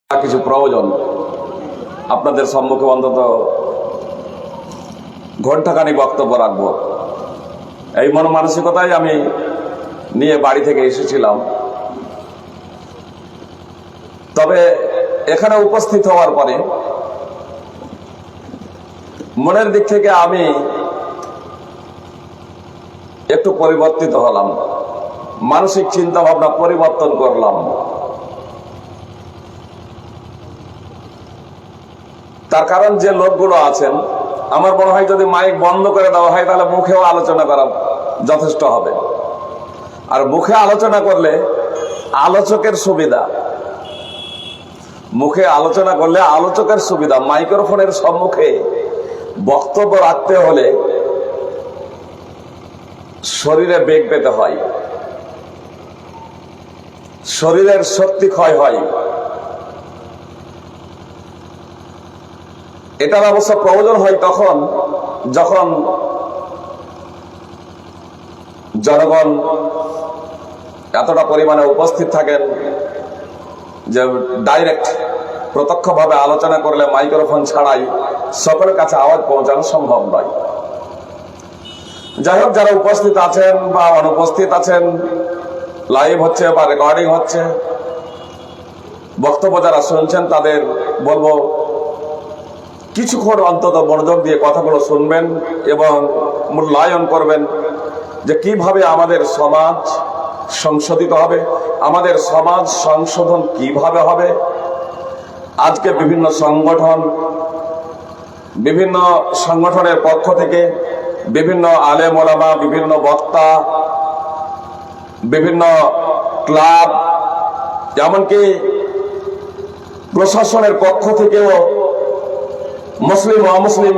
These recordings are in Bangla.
কিছু প্রয়োজন আপনাদের সম্মুখে অন্তত ঘন্টাখানি বক্তব্য রাখবো, এই মন মানসিকতাই আমি নিয়ে বাড়ি থেকে এসেছিলাম। তবে এখানে উপস্থিত হওয়ার পরে মনের দিক থেকে আমি একটু পরিবর্তিত হলাম, মানসিক চিন্তা ভাবনা পরিবর্তন করলাম। তার কারণ যে লোকগুলো আছেন, আমার মনে হয় যদি মাইক বন্ধ করে দেওয়া হয় তাহলে মুখেও আলোচনা করা যথেষ্ট হবে। আর মুখে আলোচনা করলে আলোচকের সুবিধা, মুখে আলোচনা করলে আলোচকের সুবিধা। মাইক্রোফোনের সম্মুখে বক্তব্য রাখতে হলে শরীরে বেগ পেতে হয়, শরীরের শক্তি ক্ষয় হয়। এটার অবশ্য প্রয়োজন হয় তখন যখন জনগণ এতটা পরিমাণে উপস্থিত থাকেন যে ডাইরেক্ট প্রত্যক্ষভাবে আলোচনা করলে মাইক্রোফোন ছাড়াই সকলের কাছে আওয়াজ পৌঁছানো সম্ভব নয়। যাই হোক, যারা উপস্থিত আছেন বা অনুপস্থিত আছেন, লাইভ হচ্ছে বা রেকর্ডিং হচ্ছে, বক্তব্য যারা শুনছেন তাদের বলবো কিছুক্ষণ অন্তত মনোযোগ দিয়ে কথাগুলো শুনবেন এবং মূল্যায়ন করবেন যে কিভাবে আমাদের সমাজ সংশোধিত হবে, আমাদের সমাজ সংশোধন কিভাবে হবে। আজকে বিভিন্ন সংগঠনের পক্ষ থেকে বিভিন্ন আলেম ওলামা, বিভিন্ন বক্তা, বিভিন্ন ক্লাব, এমনকি প্রশাসনের পক্ষ থেকেও মুসলিম অমুসলিম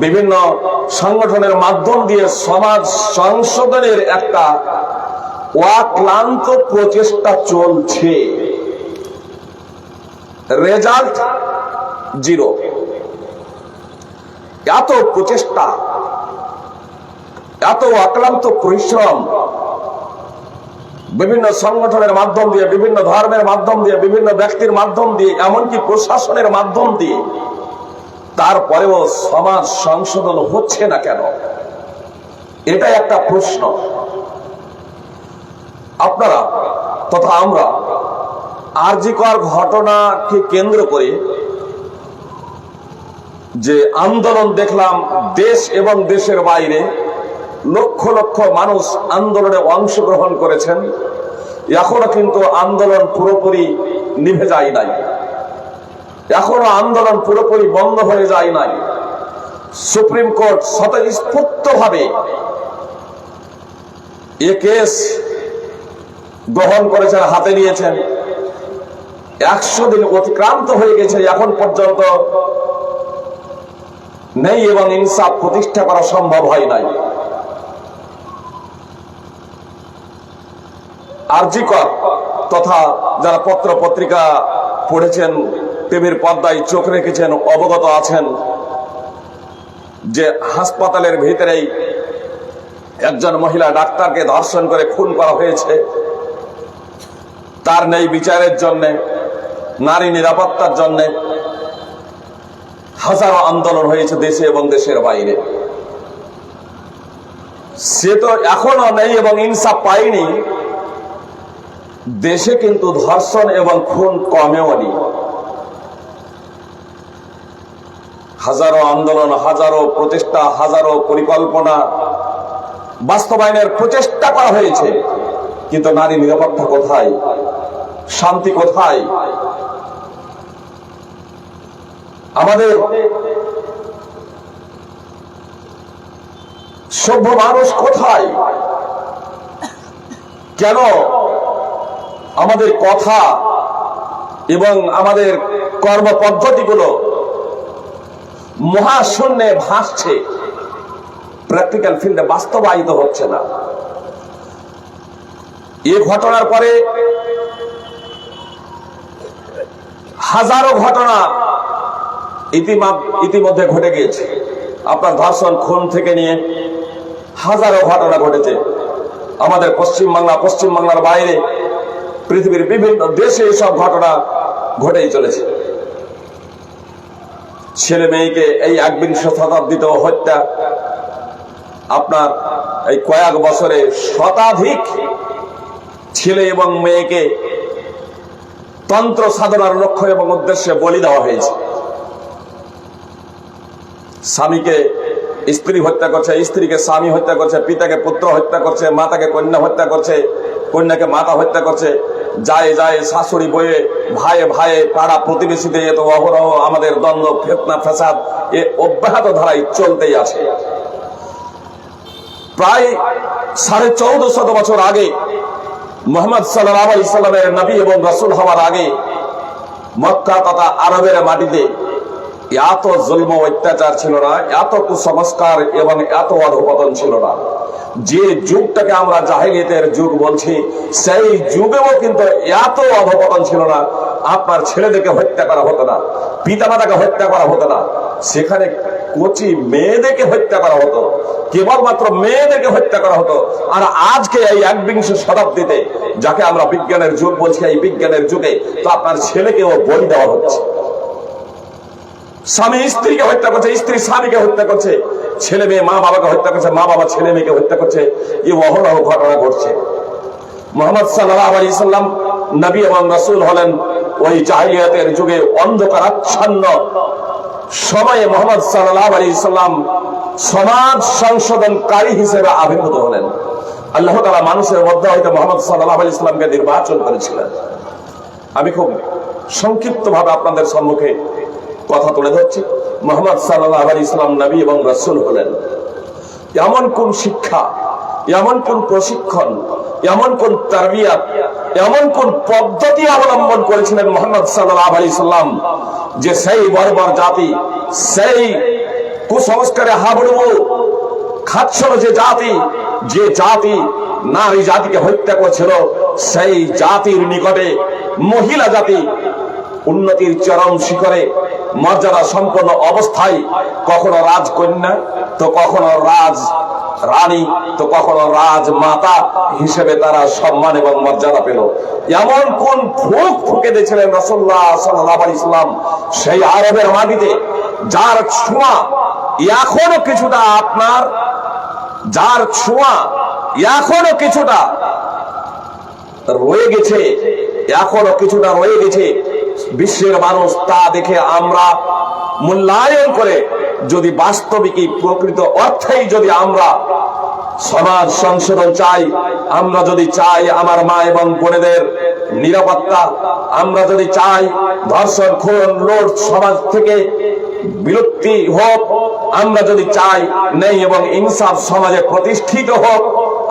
বিভিন্ন সংগঠনের মাধ্যম দিয়ে সমাজ সংশোধনের একটা অক্লান্ত প্রচেষ্টা চলছে। Result zero. এত প্রচেষ্টা, এত অক্লান্ত পরিশ্রম বিভিন্ন সংগঠনের মাধ্যম দিয়ে, বিভিন্ন ধর্মের মাধ্যম দিয়ে, বিভিন্ন ব্যক্তির মাধ্যম দিয়ে, এমনকি প্রশাসনের মাধ্যম দিয়ে, তারপরেও সমাজ সংশোধন হচ্ছে না কেন? এটা একটা প্রশ্ন। আপনারা তথা আমরা আরজি কর ঘটনাকে কেন্দ্র করে যে আন্দোলন দেখলাম, দেশ এবং দেশের বাইরে লক্ষ লক্ষ মানুষ আন্দোলনে অংশগ্রহণ করেছেন, এখনো কিন্তু আন্দোলন পুরোপুরি নিভে যায় নাই, এখনো আন্দোলন পুরোপুরি বন্ধ হয়ে যায় নাই। সুপ্রিম কোর্ট স্বতঃস্ফূর্তভাবে এ কেস গ্রহণ করেছেন, হাতে নিয়েছেন। 100 দিন অতিক্রান্ত হয়ে গেছে, এখন পর্যন্ত নেই এবং ইনসাফ প্রতিষ্ঠা করা সম্ভব হয় নাই। আরজি কর তথা যারা পত্র পত্রিকা পড়েছেন, টিভির পর্দায় চোখ রেখেছেন, অবগত আছেন যে হাসপাতালের ভিতরেই একজন মহিলা ডাক্তারকে ধর্ষণ করে খুন করা হয়েছে। তার নেই বিচারের জন্য, নারী নিরাপত্তার জন্য হাজারো আন্দোলন হয়েছে দেশে এবং দেশের বাইরে। সে তো এখনো নেই এবং ইনসাফ পায়নি। দেশে কিন্তু ধর্ষণ এবং খুন কমেও নি। হাজারো আন্দোলন, হাজারো প্রচেষ্টা, হাজারো পরিকল্পনা বাস্তবায়নের প্রচেষ্টা করা হয়েছে, কিন্তু নারী নিরাপত্তা কোথায়? শান্তি কোথায়? আমাদের সভ্য মানুষ কোথায়? কেন আমাদের কথা এবং আমাদের কর্মপদ্ধতিগুলো মহাশূন্যে ভাসছে, প্র্যাকটিক্যাল ফিল্ডে বাস্তবায়িত হচ্ছে না? এই ঘটনার পরে হাজারো ঘটনা ইতিমধ্যে ঘটে গিয়েছে। আপনার ধর্ষণ, খুন থেকে নিয়ে হাজারো ঘটনা ঘটেছে আমাদের পশ্চিমবাংলার বাইরে, পৃথিবীর বিভিন্ন দেশে এসব ঘটনা ঘটেই চলেছে। ছেলে মেয়েকে এই 21 শতাব্দীতে হত্যা, আপনার এই কয়েক বছরে শতাধিক ছেলে এবং মেয়েকে তন্ত্র সাধনার লক্ষ্য এবং উদ্দেশ্যে বলি দেওয়া হয়েছে। স্বামীকে স্ত্রী হত্যা করছে, স্ত্রীকে স্বামী হত্যা করছে, পিতাকে পুত্র হত্যা করছে, মাতাকে কন্যা হত্যা করছে, কন্যাকে মাতা হত্যা করছে, যায় যায় শাশুড়ি বয়ে, ভাইয়ে ভাইয়ে, পাড়া প্রতিবেশীতে এত অহরহ আমাদের দ্বন্দ্ব, ফিতনা, ফাসাদ এ অব্যাহত ধারায় চলতেই আছে। প্রায় 1450 বছর আগে মুহাম্মদ সাল্লাল্লাহু আলাইহি সাল্লামের নবী এবং রাসূল হওয়ার আগে মক্কা তথা আরবের মাটিতে এত জুলম অত্যাচার ছিল না, এত কুসংস্কার এবং এত অধঃপতন ছিল না। যে যুগটাকে আমরা জাহেলিয়াতের যুগ বলছি, সেই যুগেও কিন্তু এত অধঃপতন ছিল না। আপনার ছেলেদেরকে হত্যা করা হতো না, পিতামাতাকে হত্যা করা হতো না, সেখানে কচি মেয়েদেরকে হত্যা করা হতো, কেবলমাত্র মেয়েদেরকে হত্যা করা হতো। আর আজকে এই 21 শতাব্দীতে যাকে আমরা বিজ্ঞানের যুগ বলছি, এই বিজ্ঞানের যুগে তো আপনার ছেলেকেও বলি দেওয়া হচ্ছে। স্বামী স্ত্রীকে হত্যা করছে, স্ত্রী স্বামীকে হত্যা করছে, ছেলে মেয়ে মা বাবাকে হত্যা করছে, মা বাবা ছেলে মেয়েকে হত্যা করছে। এই অহরহ ঘটনা ঘটছে। মুহাম্মদ সাল্লাল্লাহু আলাইহি সাল্লাম নবী এবং রাসূল হলেন ওই জাহেলিয়াতের যুগে অন্ধকারাচ্ছন্ন সময়ে মুহাম্মদ সাল্লাল্লাহু আলাইহি সাল্লাম সমাজ সংশোধনকারী হিসেবে আবির্ভূত হলেন। আল্লাহ তাআলা মানুষের মধ্যে হইতে মুহাম্মদ সাল্লাল্লাহু আলাইহি সাল্লামকে নির্বাচন করেছিলেন। আমি খুব সংক্ষিপ্ত ভাবে আপনাদের সম্মুখে কথা তুলে ধরছি। মুহাম্মদ সাল্লাল্লাহু আলাইহি সাল্লাম নবী এবং রাসূল হলেন। এমন কোন শিক্ষা, এমন কোন প্রশিক্ষণ, এমন কোন তারবিয়াত, এমন কোন পদ্ধতি অবলম্বন করেছিলেন মুহাম্মদ সাল্লাল্লাহু আলাইহি সাল্লাম, যে সেই বর্বর জাতি, সেই কুসংস্কারে হাবুডুবু খাচ্ছিল যে জাতি নারী জাতিকে হত্যা করেছিল, সেই জাতির নিকটে মহিলা জাতি উন্নতির চরম শিখরে মর্যাদা সম্পন্ন অবস্থায় কখনো রাজকন্যা, তো কখনো রাজ রানী, তো কখনো রাজমাতা হিসেবে তারা সম্মান এবং মর্যাদা পেল। এমন কোন ফুক ফুকে দিয়েছিলেন রাসূলুল্লাহ সাল্লাল্লাহু আলাইহি সাল্লাম সেই আরবের মাটিতে, যার ছোঁয়া এখনো কিছুটা আপনার, যার ছোঁয়া এখনো কিছুটা রয়ে গেছে, এখনো কিছুটা রয়ে গেছে। বিশ্বের মানুষ তা দেখে আমরা মূল্যায়ন করে যদি বাস্তবিকই প্রকৃত অর্থেই যদি আমরা সমাজ সংশোধন চাই, আমরা যদি চাই আমার মা এবং বোনেদের নিরাপত্তা, আমরা যদি চাই ধর্ষণ, খুন, লুট সমাজ থেকে বিলুপ্তি হোক, আমরা যদি চাই ন্যায় এবং ইনসাফ সমাজে প্রতিষ্ঠিত হোক,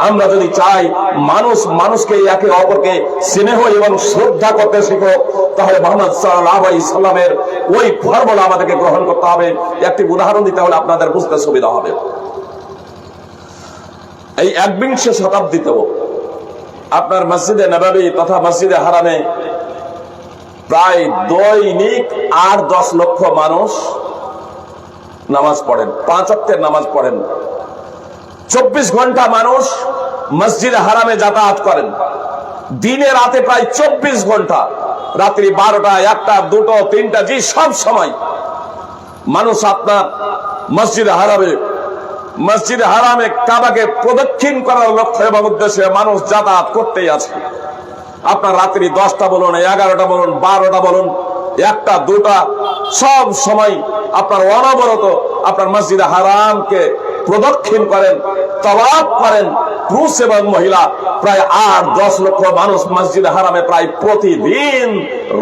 আমরা যদি চাই মানুষ মানুষকে একে অপরকে স্নেহ এবং শ্রদ্ধা করতে শিখুক, তাহলে মুহাম্মদ সাল্লাল্লাহু আলাইহি সাল্লামের ওই ফর্মুলা আমাদেরকে গ্রহণ করতে হবে। একটি উদাহরণ দিতে হলে আপনাদের বুঝতে সুবিধা হবে। এই 21 শতাব্দীতেও আপনার মসজিদে নববী তথা মসজিদে হারামে প্রায় দৈনিক 8-10 লক্ষ মানুষ নামাজ পড়েন, 5 ওয়াক্তের নামাজ পড়েন। 24 ঘন্টা মানুষ মসজিদে হারামে যাতায়াত করেন। দিনে রাতে প্রায় 24 ঘন্টা, রাত্রি 12টা, 1টা, 2টো, 3টা, জি সব সময় মানুষ আপনার মসজিদে হারামে কাবাকে প্রদক্ষিণ করার লক্ষ্য এবং উদ্দেশ্যে মানুষ যাতায়াত করতেই আছে। আপনার রাত্রি 10টা বলুন, 11টা বলুন, 12টা বলুন, 1টা, 2টা, সব সময় আপনার অনবরত আপনার মসজিদে হারামকে প্রদক্ষিণ করেন, তাওয়াফ করেন। পুরুষ এবং মহিলা প্রায় 8-10 লক্ষ মানুষ মসজিদে হারামে প্রায় প্রতিদিন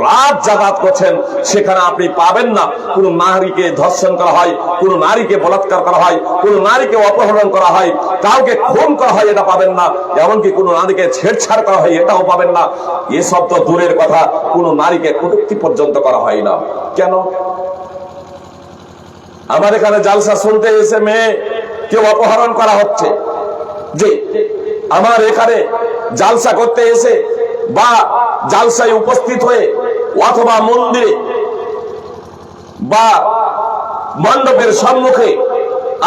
রাত যাতায়াত করছেন। সেখানে আপনি পাবেন না কোন নারীকে ধর্ষণ করা হয়, কোন নারীকে বলাৎকার করা হয়, কোন নারীকে অপহরণ করা হয়, কাউকে খুন করা হয়, এটা পাবেন না। এমনকি কোন নারীকে ছেড়ছাড় করা হয়, এটাও পাবেন না। এসব তো দূরের কথা, কোন নারীকে কটূক্তি পর্যন্ত করা হয় না। কেন? আমার এখানে জালসা শুনতে এসে মেয়ে কেউ অপহরণ করা হচ্ছে, যে আমার এখানে জালসা করতে এসে বা জালসায় উপস্থিত হয়ে অথবা মন্দিরে বা মণ্ডপের সম্মুখে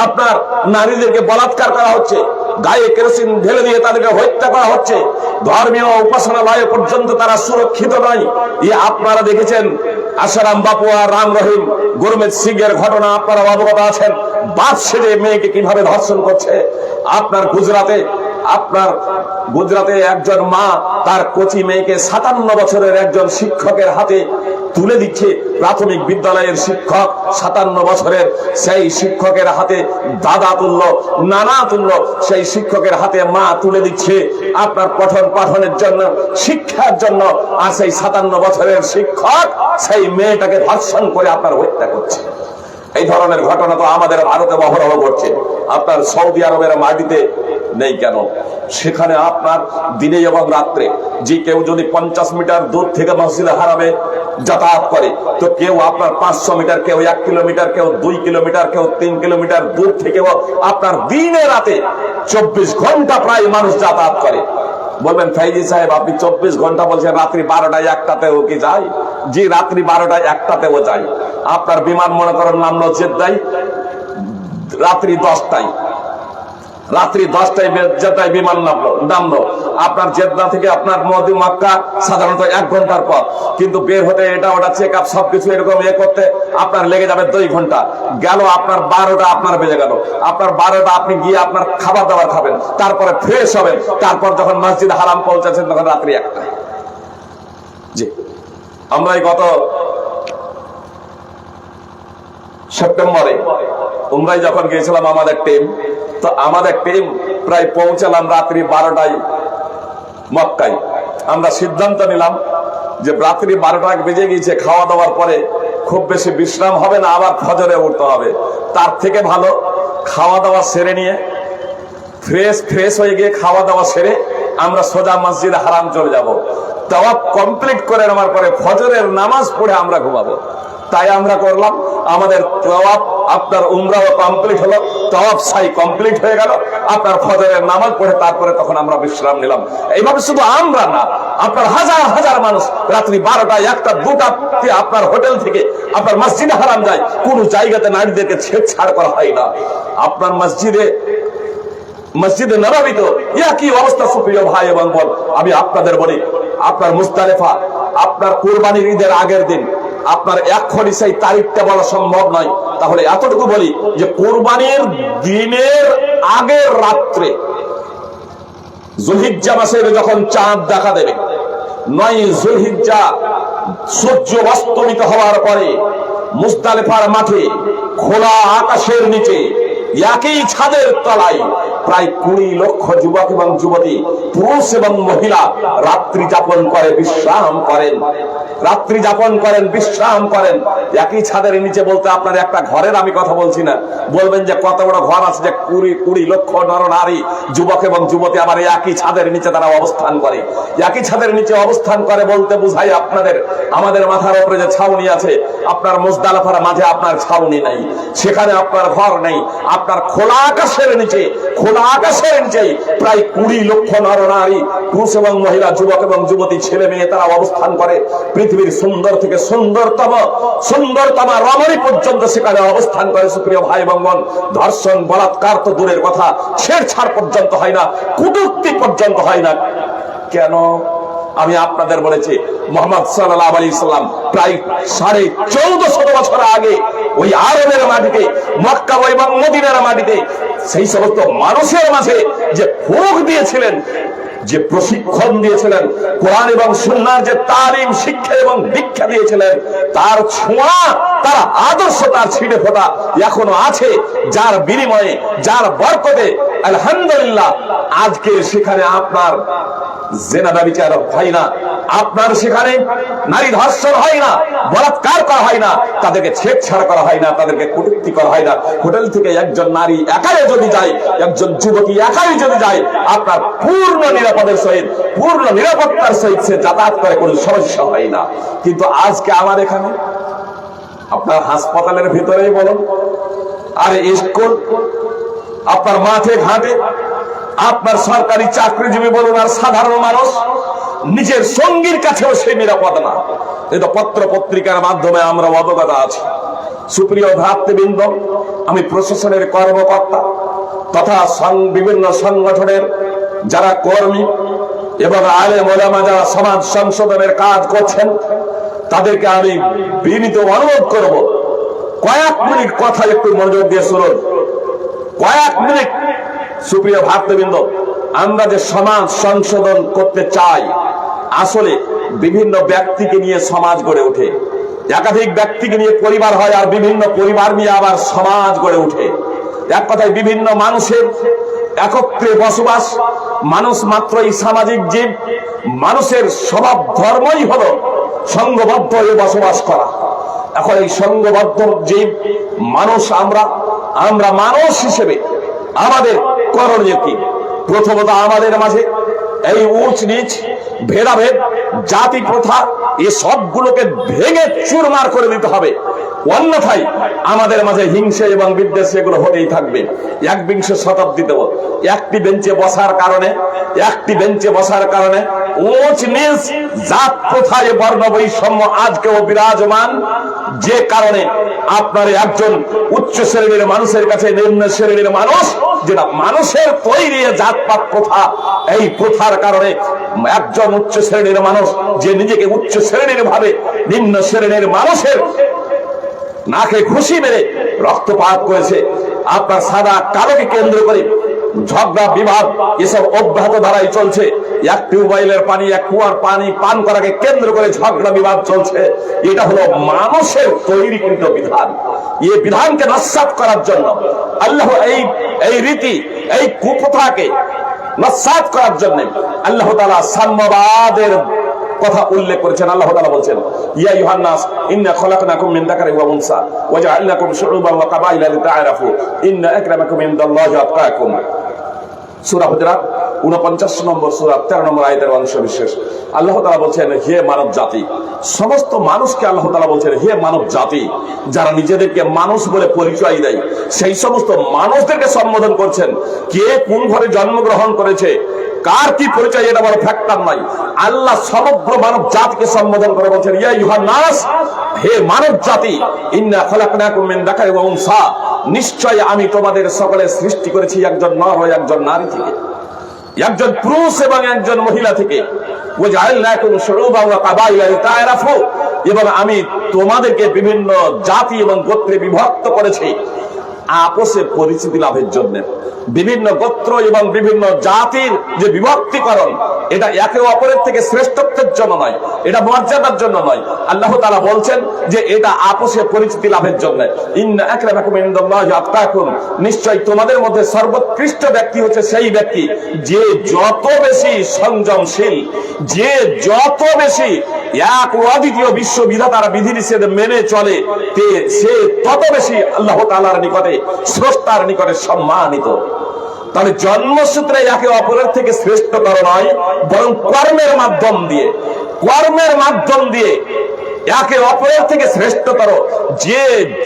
আপনার নারীদেরকে বলাৎকার করা হচ্ছে, গায়ে কেরোসিন ঢেলে দিয়ে তাদেরকে হত্যা করা হচ্ছে, ধর্মীয় উপাসনালয়ে পর্যন্ত তারা সুরক্ষিত নয়। আপনারা দেখেছেন আসারাম বাপুয়া, রাম রহিম, গুরমিত সিং এর ঘটনা আপনারা অবগত আছেন। বাপ সেজে মেয়েকে কিভাবে ধর্ষণ করছে। আপনার গুজরাটে একজন মা তার কচি মেয়েকে 57 বছরের একজন শিক্ষকের হাতে তুলে দিচ্ছে। প্রাথমিক বিদ্যালয়ের শিক্ষক, 57 বছরের সেই শিক্ষকের হাতে দাদা তুল্য, নানা তুল্য সেই শিক্ষকের হাতে মা তুলে দিচ্ছে আপনার পঠন পাঠনের জন্য, শিক্ষার জন্য। আর সেই 57 বছরের শিক্ষক সেই মেয়েটাকে ধর্ষণ করে আপনার হত্যা করছে। এই ধরনের ঘটনা তো আমাদের ভারতে অহরহ ঘটছে। আপনার সৌদি আরবের মাটিতে নেই কেন? সেখানে আপনার দিনে এবং রাত্রে যে কেউ যদি 50 মিটার দূর থেকে মসজিদে হারামে যাতায়াত করে, তো কেউ আপনার 500 মিটার, কেউ 1 কিলোমিটার, কেউ 2 কিলোমিটার, কেউ 3 কিলোমিটার দূর থেকেও আপনার দিনে রাতে 24 ঘন্টা প্রায় মানুষ যাতায়াত করে। বলবেন ফাইজি সাহেব আপনি 24 ঘন্টা বলছেন, রাত্রি 12টায় 1টাতেও কি যায়? জি, রাত্রি 12টায় 1টাতেও যায়। আপনার বিমান মনে করেন নামলো জেদ্দায় রাত্রি 10টায়, জেদ্দায় বিমান নামলো। আপনার জেদ্দা থেকে আপনার মক্কা সাধারণত 1 ঘন্টার পর, কিন্তু বের হতে এটা ওটা চেক আপ সবকিছু এরকম করতে আপনার লেগে যাবে 2 ঘন্টা। গেল আপনার 12টা আপনার বেজে গেল। আপনার 12টা আপনি গিয়ে আপনার খাবার দাবার খাবেন, তারপরে ফ্রেশ হবেন, তারপর যখন মসজিদ হারাম পৌঁছাচ্ছেন তখন রাত্রি 1টা। জি, আমরা গত সেপ্টেম্বরে উমরায় যখন গিয়েছিলাম আমাদের টিম প্রায় পৌঁছালাম রাত্রি 12টায় মক্কায়। আমরা সিদ্ধান্ত নিলাম যে রাত্রি 12টা বেজে গিয়েছে, খাওয়া দাওয়ার পরে খুব বেশি বিশ্রাম হবে না, আবার ফজরে উঠতে হবে। তার থেকে ভালো খাওয়া দাওয়া সেরে নিয়ে ফ্রেশ হয়ে গিয়ে খাওয়া দাওয়া সেরে আমরা সোজা মসজিদে হারাম চলে যাব। তাওয়াফ কমপ্লিট করে নেওয়ার পরে ফজরের নামাজ পড়ে আমরা ঘুমাবো। তাই আমরা করলাম। আমাদের তাওয়াফ আপনার উমরাও কমপ্লিট হলো, তাওয়াফ সাই কমপ্লিট হয়ে গেল, আপনার ফজরের নামাজ পড়ে তারপরে তখন আমরা বিশ্রাম নিলাম। এইভাবে শুধু আমরা না, আপনার হাজার হাজার মানুষ রাত্রি 12টা, 1টা, 2টা আপনার হোটেল থেকে আপনার মসজিদে হারাম যায়। কোন জায়গাতে নারীদেরকে ছেড়ছাড় করা হয় না। আপনার মসজিদে নববীতে একই অবস্থা। সুপ্রিয় ভাই এবং বোন, আমি আপনাদের বলি, আপনার মুজদালিফা আপনার কুরবানির ঈদের আগের দিন, আপনার এখনই সেই তারিখটা বলা সম্ভব নয়। তাহলে এতটুকু বলি যে কুরবানির দিনের আগের রাত্রে যুলহিজ্জা মাসের যখন চাঁদ দেখা দেবে, 9 যুলহিজ্জা সূর্য অস্তমিত হওয়ার পরে মুজদালিফার মাঠে খোলা আকাশের নিচে একই ছাদের তলায় প্রায় 20 লক্ষ যুবক এবং যুবতী, পুরুষ এবং মহিলা রাত্রি যাপন করে, বিশ্রাম করেন। একই ছাদের নিচে বলতে আপনার একটা ঘরের আমি কথা বলছি না। বলবেন যে কত বড় ঘর আছে যে 20 লক্ষ নর নারী, যুবক এবং যুবতী আবার একই ছাদের নিচে তারা অবস্থান করে। একই ছাদের নিচে অবস্থান করে বলতে বুঝাই আমাদের মাথার উপরে যে ছাউনি আছে, আপনার মুজদালিফার মাঝে আপনার ছাউনি নাই, সেখানে আপনার ঘর নেই। আপনার খোলা আকাশের নিচে প্রায় 20 লক্ষ নর নারী, পুরুষ এবং মহিলা, যুবক এবং যুবতী, ছেলে মেয়ে তারা অবস্থান করে। পৃথিবীর সুন্দর থেকে সুন্দরতম রমণী পর্যন্ত সেখানে অবস্থান করে। সুপ্রিয় ভাই এবং বোন, ধর্ষণ বলাৎকার তো দূরের কথা, ছেড়ছাড় পর্যন্ত হয় না, কটূক্তি পর্যন্ত হয় না। কেন? আমি আপনাদের বলেছি, মুহাম্মদ সাল্লাল্লাহু আলাইহি সাল্লাম প্রায় 1450 বছর আগে ওই আরবের মাটিতে, মক্কা এবং মদিনার মাটিতে সেই সমস্ত মানুষের মাঝে যে ফোক দিয়েছিলেন, যে প্রশিক্ষণ দিয়েছিলেন, কোরআন এবং সুন্নাহর যে তালিম, শিক্ষা এবং দীক্ষা দিয়েছিলেন, তার ছোঁয়া, তার আদর্শ, তার ছিটে ফোঁটা এখনো আছে, যার বিনিময়ে, যার বরকতে আলহামদুলিল্লাহ আজকে সেখানে আপনার জিনা ব্যভিচার হয় না, আপনার সেখানে নারী ধর্ষণ হয় না, বলাৎকার করা হয় না, তাদেরকে ছেড়ছাড় করা হয় না, তাদেরকে কটূক্তি করা হয় না। হোটেল থেকে একজন নারী একাই যদি যায়, একজন যুবতী একাই যদি যায়, আপনার পূর্ণ নিরাপদের সহিত, পূর্ণ নিরাপত্তার সহিত সে যাতায়াত করে, কোনো সমস্যা হয় না। কিন্তু আজকে আমার এখানে আপনার হাসপাতালের ভিতরেই বলুন, আর স্কুল, আপনার মাঠে ঘাটে, আপনার সরকারি চাকরিজীবী বলুন আর সাধারণ মানুষ, নিজের সঙ্গীর কাছেও সেই নিরাপদ না। এটা পত্র পত্রিকার মাধ্যমে আমরা অবগত আছি। সুপ্রিয় ভ্রাতৃবৃন্দ, আমি প্রশাসনের কর্মকর্তা, তথা বিভিন্ন সংগঠনের যারা কর্মী এবং আলেম ওলামা যারা সমাজ সংশোধনের কাজ করছেন, তাদেরকে আমি বিনীত অনুরোধ করব, কয়েক মিনিট কথা একটু মনোযোগ দিয়ে শুনুন। কয়েক মিনিট। সুপ্রিয় ভাতৃবৃন্দ, আমরা যে সমাজ সংশোধন করতে চাই, আসলে বিভিন্ন ব্যক্তিকে নিয়ে সমাজ গড়ে ওঠে, একাধিক ব্যক্তিকে নিয়ে পরিবার হয়, আর বিভিন্ন পরিবার নিয়ে আবার সমাজ গড়ে ওঠে। এক কথায় বিভিন্ন মানুষের একত্রে বসবাস। মানুষ মাত্রই সামাজিক জীব। মানুষের স্বভাব ধর্মই হলো সংঘবদ্ধ হয়ে বসবাস করা। এখন এই সংঘবদ্ধ জীব মানুষ, আমরা মানুষ হিসেবে আমাদের করণীয় কি? প্রথমত আমাদের মাঝে এই উঁচ নিচ, ভেদাভেদ, জাতি প্রথা এই সবগুলোকে ভেঙে চুরমার করে দিতে হবে। অন্যথায় আমাদের মাঝে হিংসা এবং বিদ্বেষ এগুলো হতেই থাকবে। 21 শতাব্দীতেও একটি বেঞ্চে বসার কারণে উঁচ নিচ, জাত প্রথায় বর্ণ বৈষম্য আজকেও বিরাজমান। যে কারণে আপনার একজন উচ্চ শ্রেণীর মানুষের কাছে নিম্ন শ্রেণীর মানুষ, যেটা মানুষের তৈরি জাতপাত প্রথা, এই প্রথার কারণে একজন উচ্চ শ্রেণীর মানুষ যে নিজেকে উচ্চ শ্রেণীর ভাবে নিম্ন শ্রেণীর মানুষের নাকে ঘুষি মেরে রক্তপাত করেছে। আপনার সাদা কালোকে কেন্দ্র করে ঝগড়া বিবাদ এসব অব্যাহত ধারায় চলছে। এক টিউবওয়েলের পানি, এক কুয়ার পানি পান করাকে কেন্দ্র করে ঝগড়া বিবাদ চলছে। এটা হলো মানুষের তৈরিকৃত বিধান। এই বিধানকে নস্যাৎ করার জন্য আল্লাহ এই রীতি, এই কুপ্রথাকে নস্যাৎ করার জন্য আল্লাহ তাআলা সাম্যবাদের কথা উল্লেখ করেছেন। আল্লাহ তাআলা বলছেন, ইয়া আইয়ুহান নাস ইন্না খলাকনাকুম মিন যাকারিন ওয়া উনসা ওয়া জাআলনাকুম শুউবান ওয়া কাবাইলা লিতাআরাফু ইন্না আকরামাকুম ইনদাল্লাহি আতকাকুম। সূরা হুজুরাত 49 নম্বর সূরা 13 নম্বর আয়াতের অংশ বিশেষ। আল্লাহ তাআলা বলছেন, হে মানব জাতি, সমস্ত মানুষকে আল্লাহ তাআলা বলছেন, হে মানব জাতি, যারা নিজেদেরকে মানুষ বলে পরিচয় দেয়, সেই সমস্ত মানুষদেরকে সম্বোধন করছেন। কে কোন ঘরে জন্মগ্রহণ করেছে, কার কি পরিচয়, এটা বড় ফ্যাক্টর নয়। আল্লাহ সমগ্র মানব জাতিকে সম্বোধন করে বলছেন, ইয়া আইয়ুহান নাস, হে মানব জাতি, ইন্না খলাকনাকুম মিন যাকারিন ওয়া উনসা, নিশ্চয় আমি তোমাদের সকলের সৃষ্টি করেছি একজন নর ও একজন নারী থেকে, একজন পুরুষ এবং একজন মহিলা থেকে। ওয়া জাআলনাকুম শুউবান ওয়া কাবাইলা লিতাআরাফু, এবং আমি তোমাদেরকে বিভিন্ন জাতি এবং গোত্রে বিভক্ত করেছি আপোষে পরিচিতি লাভের জন্য। বিভিন্ন গোত্র এবং বিভিন্ন জাতির যে বিভক্তিকরণ, এটা একে অপরের থেকে শ্রেষ্ঠত্বের জন্য নয়, এটা মর্যাদার জন্য নয়। আল্লাহ তাআলা বলছেন যে এটা আপোষে পরিচিতি লাভের জন্য। ইন্না আকরামাকুম ইনদাল্লাহি আতকাকুম, নিশ্চয় তোমাদের মধ্যে সর্বোৎকৃষ্ট ব্যক্তি হচ্ছে সেই ব্যক্তি যে যত বেশি সংযমশীল, যে যত বেশি এক অদ্বিতীয় বিশ্ববিধাতার বিধিনিষেধ মেনে চলে, সে তত বেশি আল্লাহ তাআলার নিকটে, স্রষ্টার নিকটে সম্মানিত। তাহলে জন্মসূত্রে একে অপরের থেকে শ্রেষ্ঠতর নয়, বরং কর্মের মাধ্যম দিয়ে একে অপরের থেকে শ্রেষ্ঠতর। যে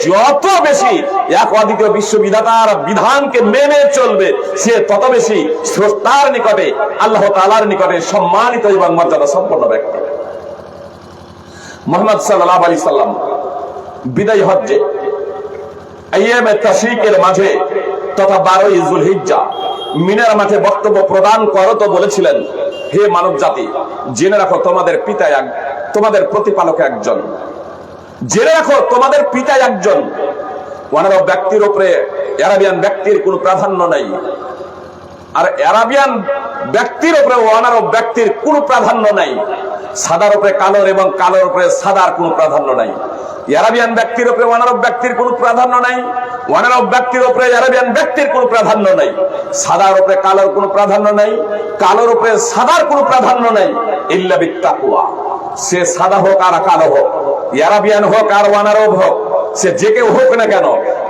যত বেশি এক অদ্বিতীয় বিশ্ববিধাতার বিধানকে মেনে চলবে, সে তত বেশি স্রষ্টার নিকটে, আল্লাহ তাআলার নিকটে সম্মানিত এবং মর্যাদা সম্পন্ন ব্যক্তি। মুহাম্মদ সাল্লাল্লাহু আলাইহি সাল্লাম বিদায় হজ্জে আইয়ামে তাশরিকের মাঝে তথা 12ই যুলহিজ্জা মিনার মাঠে বক্তব্য প্রদান করো তো বলেছিলেন, হে মানব জাতি, জেনে রাখো তোমাদের তোমাদের প্রতিপালক একজন। জেনে রাখো তোমাদের পিতা একজন। ওয়ানারব ব্যক্তির উপরে আরাবিয়ান ব্যক্তির কোনো প্রাধান্য নাই, আর আরাবিয়ান ব্যক্তির উপরে ওয়ানারব ব্যক্তির কোনো প্রাধান্য নাই। সাদার উপরে কালোর এবং কালোর উপরে সাদার কোনো প্রাধান্য নাই। আরাবিয়ান ব্যক্তির উপরে ওয়ানারব ব্যক্তির কোনো প্রাধান্য নাই, ওয়ানারব ব্যক্তির উপরে আরাবিয়ান ব্যক্তির কোনো প্রাধান্য নাই। সাদার উপরে কালোর কোনো প্রাধান্য নাই, কালোর উপরে সাদার কোনো প্রাধান্য নাই, ইল্লা বিত্তাকওয়া। সে সাদা হোক আর কালো হোক, আরাবিয়ান হোক আর ওয়ানারব হোক, সে যে কেউ হোক না কেন,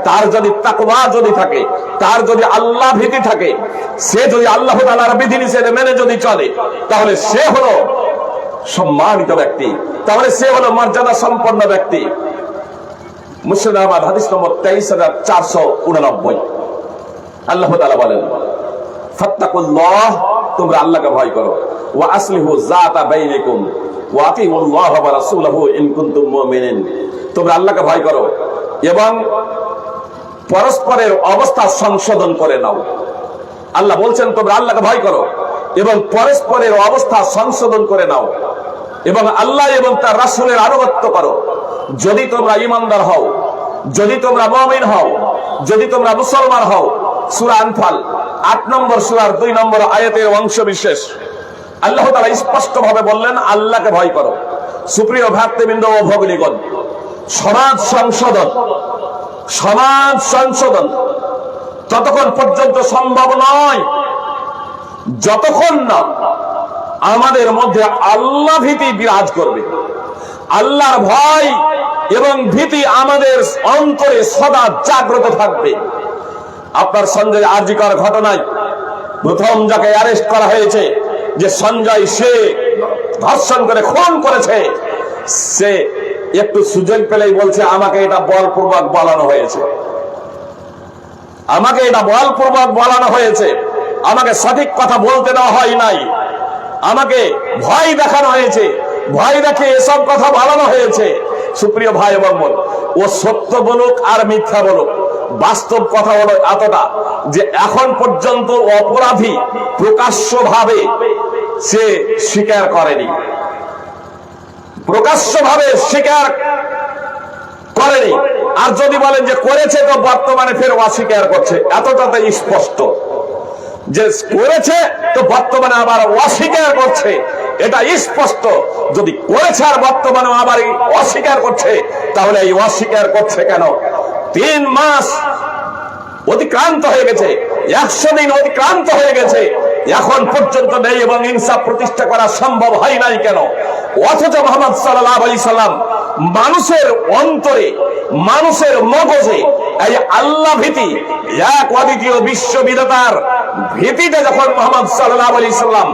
তার যদি তাকওয়া যদি থাকে, তার যদি আল্লাহ ভীতি থাকে, সে যদি আল্লাহ তাআলার বিধিনিষেধ মেনে যদি চলে, তাহলে সে হলো সম্মানিত ব্যক্তি, তাহলে সে হলো মর্যাদা সম্পন্ন ব্যক্তি। মুসনাদ আহমদ হাদিস নম্বর 23489। আল্লাহ তাআলা বলেন, ফাত্তাকুল্লাহ, তোমরা আল্লাহকে ভয় করো, ওয়া আসলিহু যাতা বাইনিকুম ওয়া আতিউল্লাহ ওয়া রাসূলহু ইন কুনতুম মুমিনিন। তোমরা আল্লাহকে ভয় করো এবং পরস্পরের অবস্থা সংশোধন করে নাও। আল্লাহ বলছেন তোমরা আল্লাহকে ভয় করো এবং পরস্পরের অবস্থা সংশোধন করে নাও এবং আল্লাহ এবং তার রাসূলের আনুগত্য করো। যদি তোমরা ঈমানদার হও, যদি তোমরা মুমিন হও, যদি তোমরা মুসলমান হও। সূরা আনফাল 8 নম্বর সূরার 2 নম্বর আয়াতের অংশ বিশেষ আল্লাহ তাআলা স্পষ্ট ভাবে বললেন আল্লাহকে ভয় করো। সুপ্রিয় ভ্রাতৃবৃন্দ ও ভগ্নীগণ, সমাজ সংশোধন ততক্ষণ পর্যন্ত সম্ভব নয় যতক্ষণ না আমাদের মধ্যে আল্লাহ ভীতি বিরাজ করবে। আল্লাহর ভয় এবং ভীতি আমাদের অন্তরে সদা জাগ্রত থাকবে। আপনার সঞ্জয় আরজিকর ঘটনায় প্রথম যাকে অ্যারেস্ট করা হয়েছে, যে সঞ্জয়, সে ধর্ষণ করে খুন করেছে, সে একটু সুযোগ পেলেই বলছে আমাকে এটা বলপূর্বক বলানো হয়েছে, আমাকে এটা বলপূর্বক বলানো হয়েছে, আমাকে সঠিক কথা বলতে দেওয়া হয় নাই, আমাকে ভয় দেখানো হয়েছে, ভয় দেখে এসব কথা বলানো হয়েছে। সুপ্রিয় ভাই এবং বোন, ও সত্য বলুক আর মিথ্যা বলুক, বাস্তব কথা হলো এতটা যে এখন পর্যন্ত অপরাধী প্রকাশ্যভাবে সে স্বীকার করেনি, প্রকাশ্যভাবে স্বীকার করেনি। আর যদি বলেন যে করেছে, তো বর্তমানে ফের অস্বীকার করছে। এতটাতে স্পষ্ট যে করেছে তো বর্তমানে আবার অস্বীকার করছে, এটা স্পষ্ট। যদি করেছে আর বর্তমানে আবার অস্বীকার করছে, তাহলে এই অস্বীকার করছে কেন? 3 মাস অতিক্রান্ত হয়ে গেছে, 100 দিন অতিক্রান্ত হয়ে গেছে, এখন পর্যন্ত নেই এবং ইনসাফ প্রতিষ্ঠা করা সম্ভব হয় নাই কেন? অথচ মুহাম্মদ সাল্লাল্লাহু আলাইহি সাল্লাম মানুষের অন্তরে, মানুষের মগজে এই আল্লাহ ভীতি, এক অদ্বিতীয় বিশ্ববিধাতার ভীতিতে যখন মুহাম্মদ সাল্লাল্লাহু আলাইহি সাল্লাম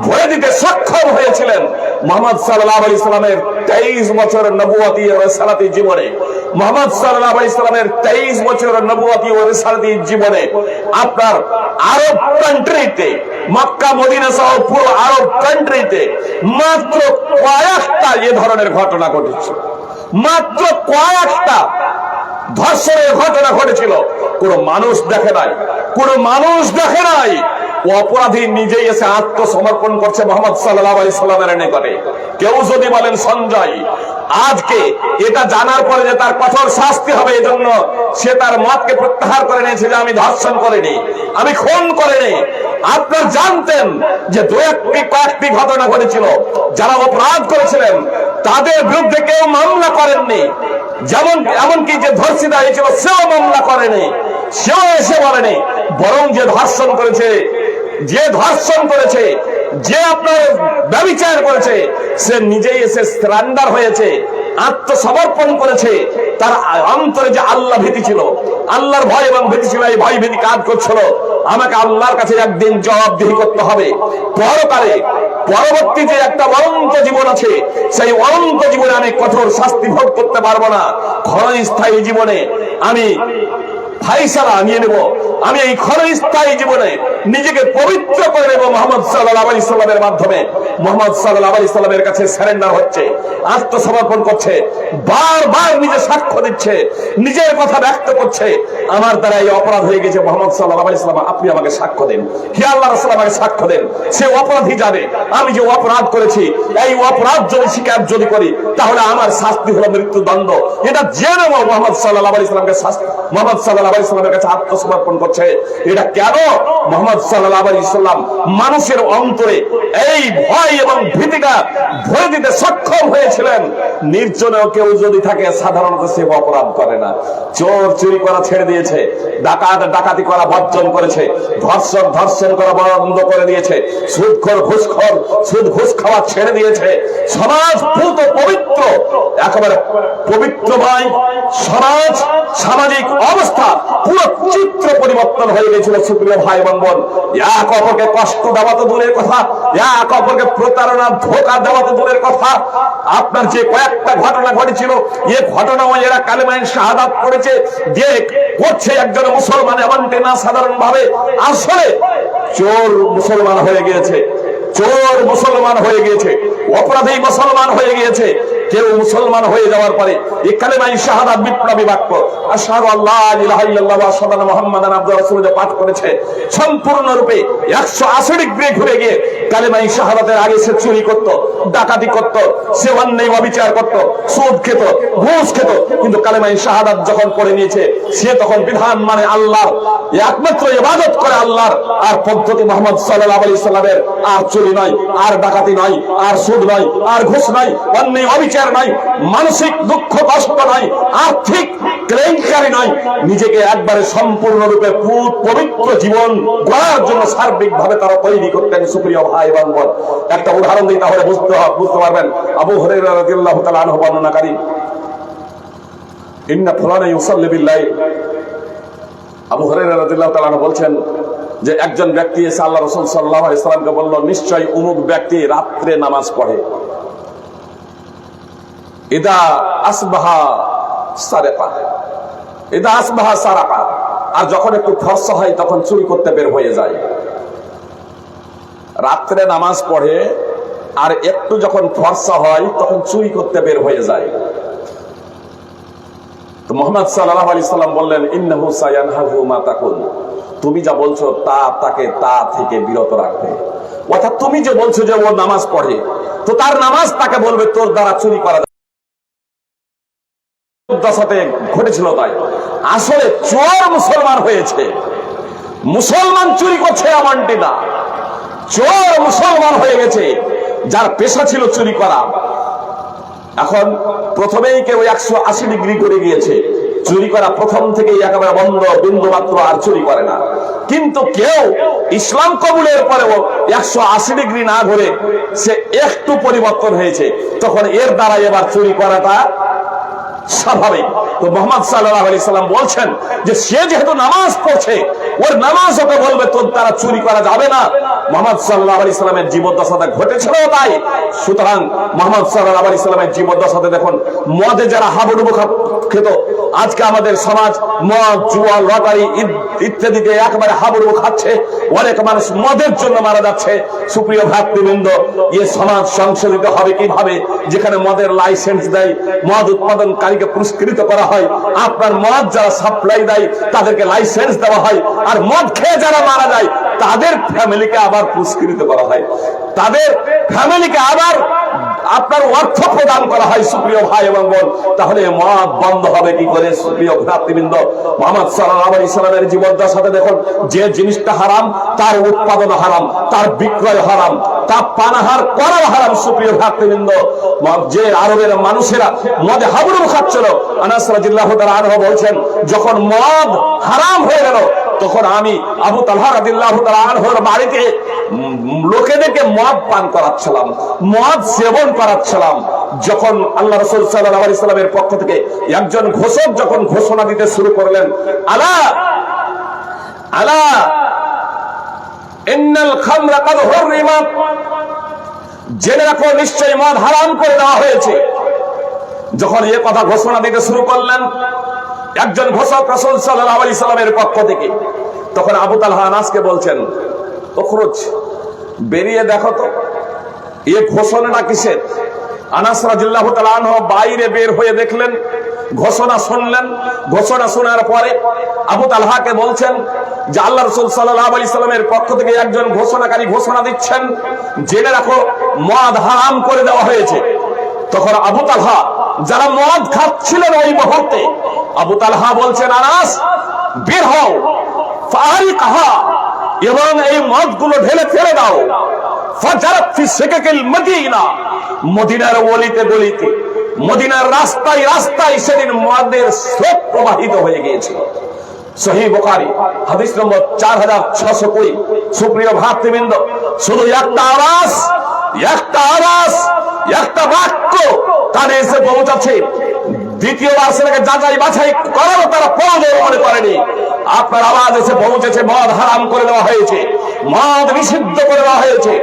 ভরে দিতে সক্ষম হয়েছিলেন, মুহাম্মদ সাল্লাল্লাহু আলাইহি সাল্লামের 23 বছর নবুয়তি ও রিসালাতি জীবনে, মুহাম্মদ সাল্লাল্লাহু আলাইহি সাল্লামের 23 বছর নবুয়তি ও রিসালাতি জীবনে আপনার আরব কান্ট্রিতে, মক্কা মদিনা সহ পুরো আরব কান্ট্রিতে মাত্র কয়েকটা এ ধরনের ঘটনা ঘটেছে, মাত্র কয়েকটা ধর্ষণের ঘটনা ঘটেছিল। কোন মানুষ দেখে নাই, কোন মানুষ দেখে নাই। অপরাধী নিজেই এসে আত্মসমর্পণ করছে মুহাম্মদ সাল্লাল্লাহু আলাইহি সাল্লামের নিকটে। কেউ যদি বলেন সঞ্জয় আজকে এটা জানার পরে যে তার কঠোর শাস্তি হবে, এজন্য সে তার মতকে প্রত্যাহার করে নিয়েছে যে আমি ধর্ষণ করিনি, আমি খুন করিনি। আপনার জানতেন যে কয়েকটি ঘটনা ঘটেছিল, যারা অপরাধ করেছিলেন তাদের বিরুদ্ধে কেউ মামলা করেননি, যেমন এমনকি যে ধর্ষিতা হয়েছিল সেও মামলা করেনি, সেও এসে বলেনি, বরং যে ধর্ষণ করেছে, যে ধর্ষণ করেছে, যে আপনার ব্যভিচার করেছে, সে নিজেই এসে সারেন্ডার হয়েছে, আত্মসমর্পণ করেছে। তার অন্তরে যে আল্লাহ ভীতি ছিল, আল্লাহর ভয় এবং ভীতি ছিল, এই ভয় ভীতি কাজ করছিল আমাকে আল্লাহর কাছে একদিন জবাবদিহি করতে হবে। পরকালে পরবর্তী যে একটা অনন্ত জীবন আছে, সেই অনন্ত জীবনে আমি কঠোর শাস্তি ভোগ করতে পারবো না। ক্ষণস্থায়ী জীবনে আমি ফাইসালা নিয়ে নেব, আমি এই ক্ষণস্থায়ী জীবনে নিজেকে পবিত্র করে নেব মুহাম্মদ সাল্লাল্লাহু আলাইহি সাল্লামের মাধ্যমে। মুহাম্মদ সাল্লাল্লাহু আলাইহি সাল্লামের কাছে সারেন্ডার হচ্ছে, আত্মসমর্পণ করছে, বারবার নিজে সাক্ষ্য দিচ্ছে, নিজের কথা ব্যক্ত করছে, আমার দ্বারা এই অপরাধ হয়ে গেছে মুহাম্মদ সাল্লাল্লাহু আলাইহি সাল্লাম, আপনি আমাকে সাক্ষ্য দেন, হে আল্লাহর রাসূল আমাকে সাক্ষ্য দেন। সে অপরাধী জানে আমি যে অপরাধ করেছি, এই অপরাধ যদি স্বীকার যদি করি তাহলে আমার শাস্তি হলো মৃত্যুদণ্ড। এটা জেনে মুহাম্মদ সাল্লাল্লাহু আলাইহি সাল্লামকে মুহাম্মদ সাল্লাল্লাহু আলাইহি সাল্লামের কাছে আত্মসমর্পণ করছে। এটা কেন? মুহাম্মদ সাল্লাল্লাহু আলাইহি সাল্লাম মানুষের অন্তরে এই ভয় এবং ভীতিটা ভরে দিতে সক্ষম হয়েছিলেন। নির্জনেও কেউ যদি থাকে সাধারণত সে অপরাধ করে না। চোর চুরি করা ছেড়ে দিয়েছে, ডাকাত ডাকাতি করা বর্জন করেছে, ধর্ষণ করা বন্ধ করে দিয়েছে, সুদ ঘুষ খাওয়া ছেড়ে দিয়েছে। সমাজ পুত পবিত্র, একেবারে পবিত্রময় সমাজ, সামাজিক অবস্থা পুরো চিত্র পরিবর্তন হয়ে গেছিল। সুপ্রিয় ভাই এবং বোন, এক অপরকে কষ্ট দেওয়া তো দূরের কথা, এক অপরকে প্রতারণা ধোঁকা দেওয়া তো দূরের কথা, আপনার যে কয়েকটা ঘটনা ঘটেছিল, এ ঘটনাও এরা কালেমায়ে শাহাদাত করেছে, যে করছে একজন মুসলমান এমনটি না সাধারণ ভাবে, আসলে চোর মুসলমান হয়ে গিয়েছে, চোর মুসলমান হয়ে গিয়েছে, অপরাধী মুসলমান হয়ে গিয়েছে। কেউ মুসলমান হয়ে যাওয়ার পরে এই কালেমায়ে শাহাদাত বিপ্লবী বাক্য আশহাদু আল্লা ইলাহা ইল্লাল্লাহ ওয়া আশহাদু আন্না মুহাম্মাদান আবদুহু ওয়া রাসূলুহু পাঠ করেছে, সম্পূর্ণরূপে 180 ডিগ্রি ঘুরে গিয়ে কালেমায়ে শাহাদাতের আগে সে চুরি করত, ডাকাতি করত, সে অন্যায় অবিচার করত, সুদ খেত, ঘুষ খেত, কিন্তু কালেমায়ে শাহাদাত যখন পড়ে নিয়েছে সে তখন বিধান মানে আল্লাহর, একমাত্র ইবাদত করে আল্লাহর, আর পদ্ধতি মুহাম্মদ সাল্লাল্লাহু আলাইহি সাল্লামের। আর চুরি নয়, আর ডাকাতি নয়, আর সুদ নয়, আর ঘুষ নয়, অন্যায় অবিচার নয়, মানসিক দুঃখ কষ্ট নয়, আর্থিক কেলেঙ্কারি নয়। নিজেকে একবারে সম্পূর্ণরূপে পবিত্র জীবন গড়ার জন্য সার্বিকভাবে তারা তৈরি করতেন। সুপ্রিয় ভাই এবং বোন, একটা উদাহরণ দিই তাহলে বুঝতে পারবেন। আবু হুরায়রা রাদিয়াল্লাহু তাআলা আনহু বর্ণনাকারী, ইন্না ফুলানা ইউসাল্লি বিল-লাইল, আবু হুরায়রা রাদিয়াল্লাহু তাআলা আনহু বলছেন যে একজন ব্যক্তি এসে আল্লাহ রাসূল সাল্লাল্লাহু আলাইহি সাল্লামকে বলল, নিশ্চয়ই অমুক ব্যক্তি রাত্রে নামাজ পড়ে। ইদা আসবাহা সারাকা, ইদা আসবাহা সারাকা, আর যখন একটু ফর্সা হয় তখন চুরি করতে বের হয়ে যায়। রাত্রে নামাজ পড়ে আর একটু যখন ফর্সা হয় তখন চুরি করতে বের হয়ে যায়। তো মুহাম্মদ সাল্লাল্লাহু আলাইহি সাল্লাম বললেন, ইন্নাহু সায়ানহাহু মা তাকুল, তুমি যা বলছো তাকে তা থেকে বিরত রাখবে। অর্থাৎ তুমি যে বলছো যে ও নামাজ পড়ে, তো তার নামাজ তাকে বলবে তোর দ্বারা চুরি করা সাথে ঘটেছিল। তাই আসলে চোর মুসলমান হয়েছে, মুসলমান চুরি করছে এমনটি না, চোর মুসলমান হয়ে গেছে, যার পেশা ছিল চুরি করা। এখন প্রথমেই কেউ 180 ডিগ্রি করে গিয়েছে, চুরি করা প্রথম থেকেই একেবারে বন্ধ, বিন্দু মাত্র আর চুরি করে না। কিন্তু কেউ ইসলাম কবুলের পরেও 180 ডিগ্রি না ঘুরে সে একটু পরিবর্তন হয়েছে, তখন এর দ্বারা এবার চুরি করাটা স্বাভাবিক। তো মুহাম্মদ সাল্লাল্লাহু আলাইহি সাল্লাম বলছেন যে সে যেহেতু নামাজ পড়ছে, ওর নামাজ ওকে বলবে তোর দ্বারা চুরি করা যাবে না। মুহাম্মদ সাল্লাল্লাহু আলাইহি সাল্লামের জীবদ্দশাতে ঘটেছিল তাই। সুতরাং মুহাম্মদ সাল্লাল্লাহু আলাইহি সাল্লামের জীবদ্দশাতে দেখুন, মদে যারা হাবুডুবু খেত, আজকে আমাদের সমাজ মদ, জুয়া, লটারি ইত্যাদিতে একেবারে হাবুডুবু খাচ্ছে, অনেক মানুষ মদের জন্য মারা যাচ্ছে। সুপ্রিয় ভ্রাতৃবৃন্দ, এই সমাজ সংশোধিত হবে কিভাবে? যেখানে মদের লাইসেন্স দেয়, মদ উৎপাদনকারীকে পুরস্কৃত করা হয়, আপনার মদ যারা সাপ্লাই দেয় তাদেরকে লাইসেন্স দেওয়া হয়, আর মদ খেয়ে যারা মারা যায় তাদের ফ্যামিলিকে আবার পুরস্কৃত করা হয়, তাদের ফ্যামিলিকে আবার আপনার অর্থ প্রদান করা হয়। সুপ্রিয় ভাই এবং বোন, তাহলে মদ বন্ধ হবে কি করে? সুপ্রিয় ভ্রাতৃবৃন্দ, মুহাম্মদ সাল্লাল্লাহু আলাইহি সাল্লামের জীবদ্দশাতে দেখুন, যে জিনিসটা হারাম তার উৎপাদন হারাম, তার বিক্রয় হারাম, তা পানাহার করাও হারাম। সুপ্রিয় ভ্রাতৃবৃন্দ, যে আরবের মানুষেরা মদে হাবুডুবু খাচ্ছিল, আনাস রাদিয়াল্লাহু তাআলা আনহু বলছেন, যখন মদ হারাম হয়ে গেল তখন আমি আবু তালহা রাদিয়াল্লাহু তাআলা আনহুর বাড়িতে লোকেদেরকে মদ পান করাচ্ছিলাম, মদ সেবন করাচ্ছিলাম। যখন আল্লাহ রাসূল সাল্লাল্লাহু আলাইহি সাল্লামের পক্ষ থেকে একজন ঘোষক যখন ঘোষণা দিতে শুরু করলেন, আলা আলা ইন্নাল খামরা কাদ হুররিমাত, জেনে রাখো নিশ্চয়ই মদ হারাম করে দেওয়া হয়েছে। যখন এই কথা ঘোষণা দিতে শুরু করলেন একজন ঘোষক রাসূল সাল্লাল্লাহু আলাইহি সাল্লামের পক্ষ থেকে, তখন আবু তালহা আনাসকে বলছেন, উখরুজ, বেরিয়ে দেখো তো এই ঘোষণাটা কিসের। আনাস রাদিয়াল্লাহু তাআলা আনহু বাইরে বের হয়ে দেখলেন, ঘোষণা শুনলেন। ঘোষণা শোনার পরে আবু তালহাকে বলছেন যে আল্লাহ রাসূল সাল্লাল্লাহু আলাইহি সাল্লামের পক্ষ থেকে একজন ঘোষণাকারী ঘোষণা দিচ্ছেন, জেনে রাখো মদ হারাম করে দেওয়া হয়েছে। তখন আবু তালহা, যারা মদ খাচ্ছিলেন ওই মুহূর্তে, আবু তালহা বলছেন, আনাস বের হও, ফারিকহা, এবং এই মদগুলো ঢেলে ফেলে দাও। ফাজারাত ফি সিকাকিল মদিনা, মদিনার অলিতে গলিতে, মদিনার রাস্তায় রাস্তায় সেদিন মদের স্রোত প্রবাহিত হয়ে গিয়েছিল। সহিহ বুখারী হাদিস নম্বর 4620। সুপ্রিয় ভ্রাতৃবৃন্দ, শুধু একটা আওয়াজ, একটা বাক্য কানে এসে পৌঁছাচ্ছে, দ্বিতীয়বার সেটাকে যাচাই বাছাই করারও তারা প্রয়োজন মনে করেনি। আপনার আওয়াজ এসে পৌঁছেছে, মদ হারাম করে দেওয়া হয়েছে, মদ নিষিদ্ধ করে দেওয়া হয়েছে।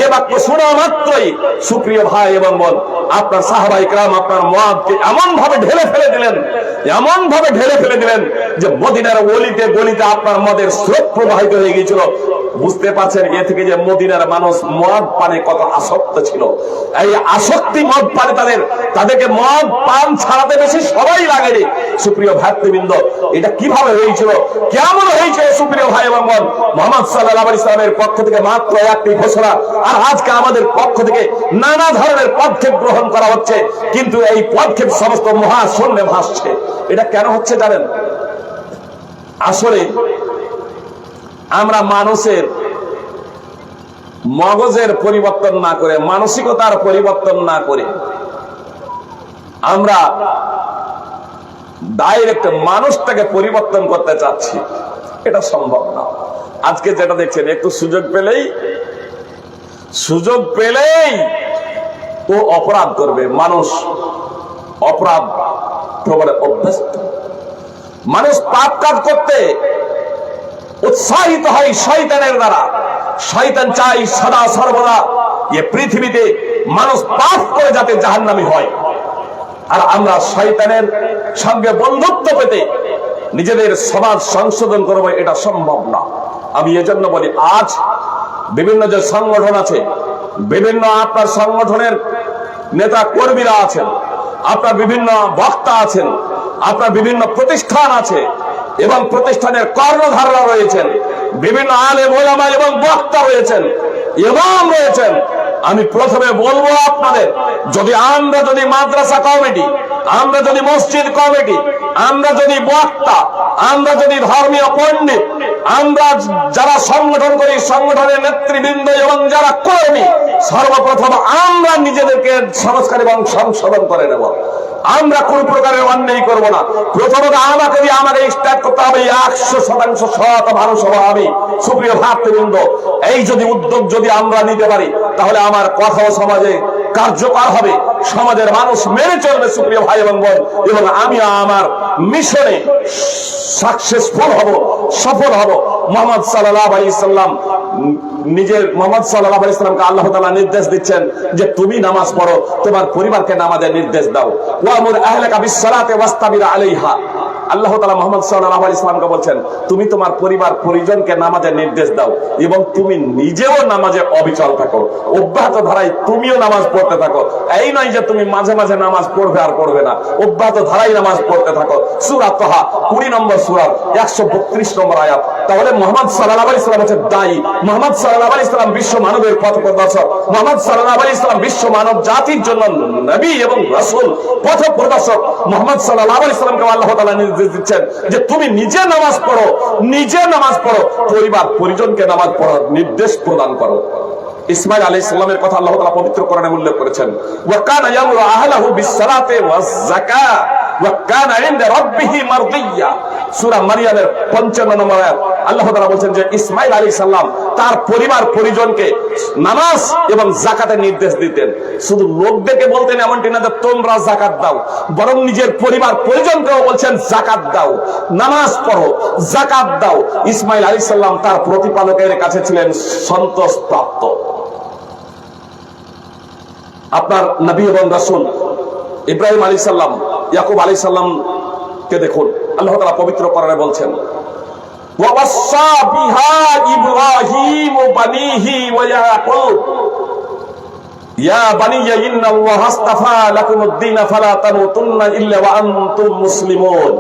এ বাক্য শোনা মাত্রই সুপ্রিয় ভাই এবং বোন, আপনার সাহাবায়ে কেরাম আপনার মুআদকে এমন ভাবে ঢেলে ফেলে দিলেন যে মদিনার অলিতে গলিতে আপনার মদের স্রোত প্রবাহিত হয়ে গিয়েছিল। বুঝতে পারছেন এ থেকে যে মদিনার মানুষ মদ পানে কত আসক্ত ছিল। এই আসক্তি মদ পানে তাদেরকে মদ পান ছাড়াতে বেশি সবাই লাগেনি। সুপ্রিয় ভাতৃবৃন্দ, এটা কিভাবে হয়েছিল, কেমন হয়েছিল? সুপ্রিয় ভাই এবং বোন, মুহাম্মদ সাল্লাল্লাহু আলাইহি ওয়াসাল্লামের পক্ষ থেকে মাত্র একটি ঘোষণা, আর আজকে আমাদের পক্ষ থেকে নানা ধরনের পদক্ষেপ গ্রহণ করা হচ্ছে, কিন্তু এই পদক্ষেপ সমস্ত মহাশূন্যে ভাসছে। এটা কেন হচ্ছে জানেন? আসলে আমরা মানুষের মগজের পরিবর্তন না করে, মানসিকতার পরিবর্তন না করে আমরা ডাইরেক্ট মানুষটাকে পরিবর্তন করতে চাচ্ছি। এটা সম্ভব না। আজকে যেটা দেখছেন, একটু সুযোগ পেলেই ও অপরাধ করবে। মানুষ অপরাধ প্রবণে অভ্যস্ত। মানুষ পাপ কাজ করতে উৎসাহিত হয় শয়তানের দ্বারা। শয়তান চাই সদা সর্বদা এ পৃথিবীতে মানুষ পাপ করে যাতে জাহান্নামী হয়। আর আমরা শয়তানের সঙ্গে বন্ধুত্ব পেতে নিজেদের সমাজ সংশোধন করবো, এটা সম্ভব না। আমি এজন্য বলি, আজ বিভিন্ন যে সংগঠন আছে, বিভিন্ন আপনার সংগঠনের নেতা কর্মীরা আছেন, আপনার বিভিন্ন বক্তা আছেন, আপনার বিভিন্ন প্রতিষ্ঠান আছে এবং প্রতিষ্ঠানের কর্ণধাররা রয়েছেন, বিভিন্ন আলেম ওলামা এবং বক্তা রয়েছেন, ইমাম রয়েছেন। আমি প্রথমে বলবো আপনাদের, আমরা যদি মাদ্রাসা কমিটি, আমরা যদি মসজিদ কমিটি, আমরা যদি বক্তা, আমরা যদি ধর্মীয় পণ্ডিত, আমরা যারা সংগঠন করি, সংগঠনের নেতৃবৃন্দ এবং যারা কর্মী, সর্বপ্রথম আমরা নিজেদেরকে সংস্কার এবং সংশোধন করে নেব। আমরা কোন প্রকারের অন্যায় করব না। প্রথমত আমাকে স্টার্ট করতে হবে 100% সৎ মানুষ হবো আমি। সুপ্রিয় ভাতৃবৃন্দ, এই যদি উদ্যোগ যদি আমরা নিতে পারি, তাহলে আমার কথাও সমাজে কার্যকর হবে, সমাজের মানুষ মেনে চলবে। সুপ্রিয় ভাই এবং বোন, এবং আমি আমার মিশনে সাকসেসফুল হব, সফল হব। মুহাম্মদ সাল্লাল্লাহু আলাইহি সাল্লাম মুহাম্মদ সাল্লাল্লাহু আলাইহি সাল্লামকে আল্লাহ তাআলা নির্দেশ দিচ্ছেন যে তুমি নামাজ পড়ো, তোমার পরিবারকে নামাজের নির্দেশ দাও। ওয়ামুর আহলাকা বিসসালাতি ওয়াসতাবির আলাইহা। আল্লাহ তাআলা মুহাম্মদ সাল্লাল্লাহু আলাইহি সাল্লামকে বলছেন, তুমি তোমার পরিবার পরিজনকে নামাজের নির্দেশ দাও এবং তুমি নিজেও নামাজে অবিচল থাকো, অব্যাহত ধারায় তুমিও নামাজ পড়তে থাকো। এই নয় যে তুমি মাঝে মাঝে নামাজ পড়বে আর পড়বে না, অব্যাহত ধারায় নামাজ পড়তে থাকো। সূরা তাহা 20 নম্বর সূরার 132 নম্বর আয়াত। তাহলে মুহাম্মদ সাল্লাল্লাহু আলাইহি সাল্লাম হচ্ছে দায়ী। মুহাম্মদ সাল্লাল্লাহু আলাইহি সাল্লাম বিশ্ব মানবের পথপ্রদর্শক। মুহাম্মদ সাল্লাল্লাহু আলাইহি সাল্লাম বিশ্ব মানব জাতির জন্য নবী এবং রাসূল, পথপ্রদর্শক। মুহাম্মদ সাল্লাল্লাহু আলাইহি সাল্লামকে আল্লাহ তাআলা নির্দেশ দিচ্ছেন যে তুমি নিজে নামাজ পড়ো, পরিবার পরিজনকে নামাজ পড়ার নির্দেশ প্রদান করো। ইসমাঈল আলাইহিস সালামের কথা আল্লাহ তাআলা পবিত্র কোরআনে উল্লেখ করেছেন, ওয়া কানা ইয়ামুরু আহলাহু বিস-সালাতি ওয়াজ-যাকাত ওয়া কানা ইনদা রাব্বিহি মারদিয়্যা। সূরা মারইয়ামের 55 নম্বর আয়াত। আল্লাহ তাআলা বলেন যে ইসমাঈল আলাইহিস সালাম তার পরিবার পরিজনকে নামাজ এবং যাকাতের নির্দেশ দিতেন। শুধু লোকদেরকে বলতেন এমনটি না যে তোমরা যাকাত দাও, বরং নিজের পরিবার পরিজনকেও বলছেন যাকাত দাও, নামাজ পড়ো, যাকাত দাও। ইসমাঈল আলাইহিস সালাম তার প্রতিপালকের কাছে ছিলেন সন্তোষ প্রাপ্ত। আপনার নবী এবং রাসূল ইব্রাহিম আলাইহিস সালাম, ইয়াকুব আলাইহিস সালামকে দেখুন, আল্লাহ তাআলা পবিত্র কোরআনে বলছেন, ওয়া ওয়াসা বিহা ইব্রাহিম বানিহি ওয়া ইয়াকুব ইয়া বানিয়া ইন্নাল্লাহা আস্তাফা লাকুমুদ-দীন ফালা তামুতুন্না ইল্লা ওয়া আনতুম মুসলিমুন।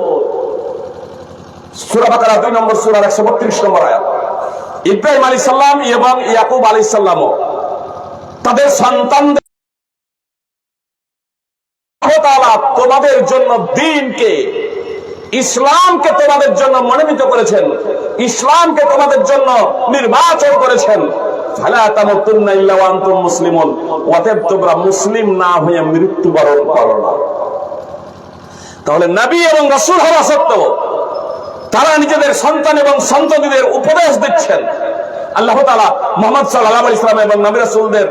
সূরা বাকারা 2 নম্বর সূরার 132 নম্বর আয়াত। ইব্রাহিম আলাইহিস সালাম এবং ইয়াকুব আলাইহিস সালাম তাদের সন্তানদের তোমাদের জন্য দ্বীনকে, ইসলামকে তোমাদের জন্য মনোনীত করেছেন, ইসলামকে তোমাদের জন্য নির্বাচন করেছেন। ফালা তামুতুন্না ইল্লা ওয়া আনতুম মুসলিমুন, অতএব তোমরা মুসলিম না হয়ে মৃত্যুবরণ করো না। তাহলে নবী এবং রাসূল হওয়া সত্ত্বেও তারা নিজেদের সন্তান এবং সন্ততিদের উপদেশ দিচ্ছেন। আল্লাহ তাআলা মুহাম্মদ সাল্লাল্লাহু আলাইহি ওয়াসাল্লাম এবং নবী রাসূলদের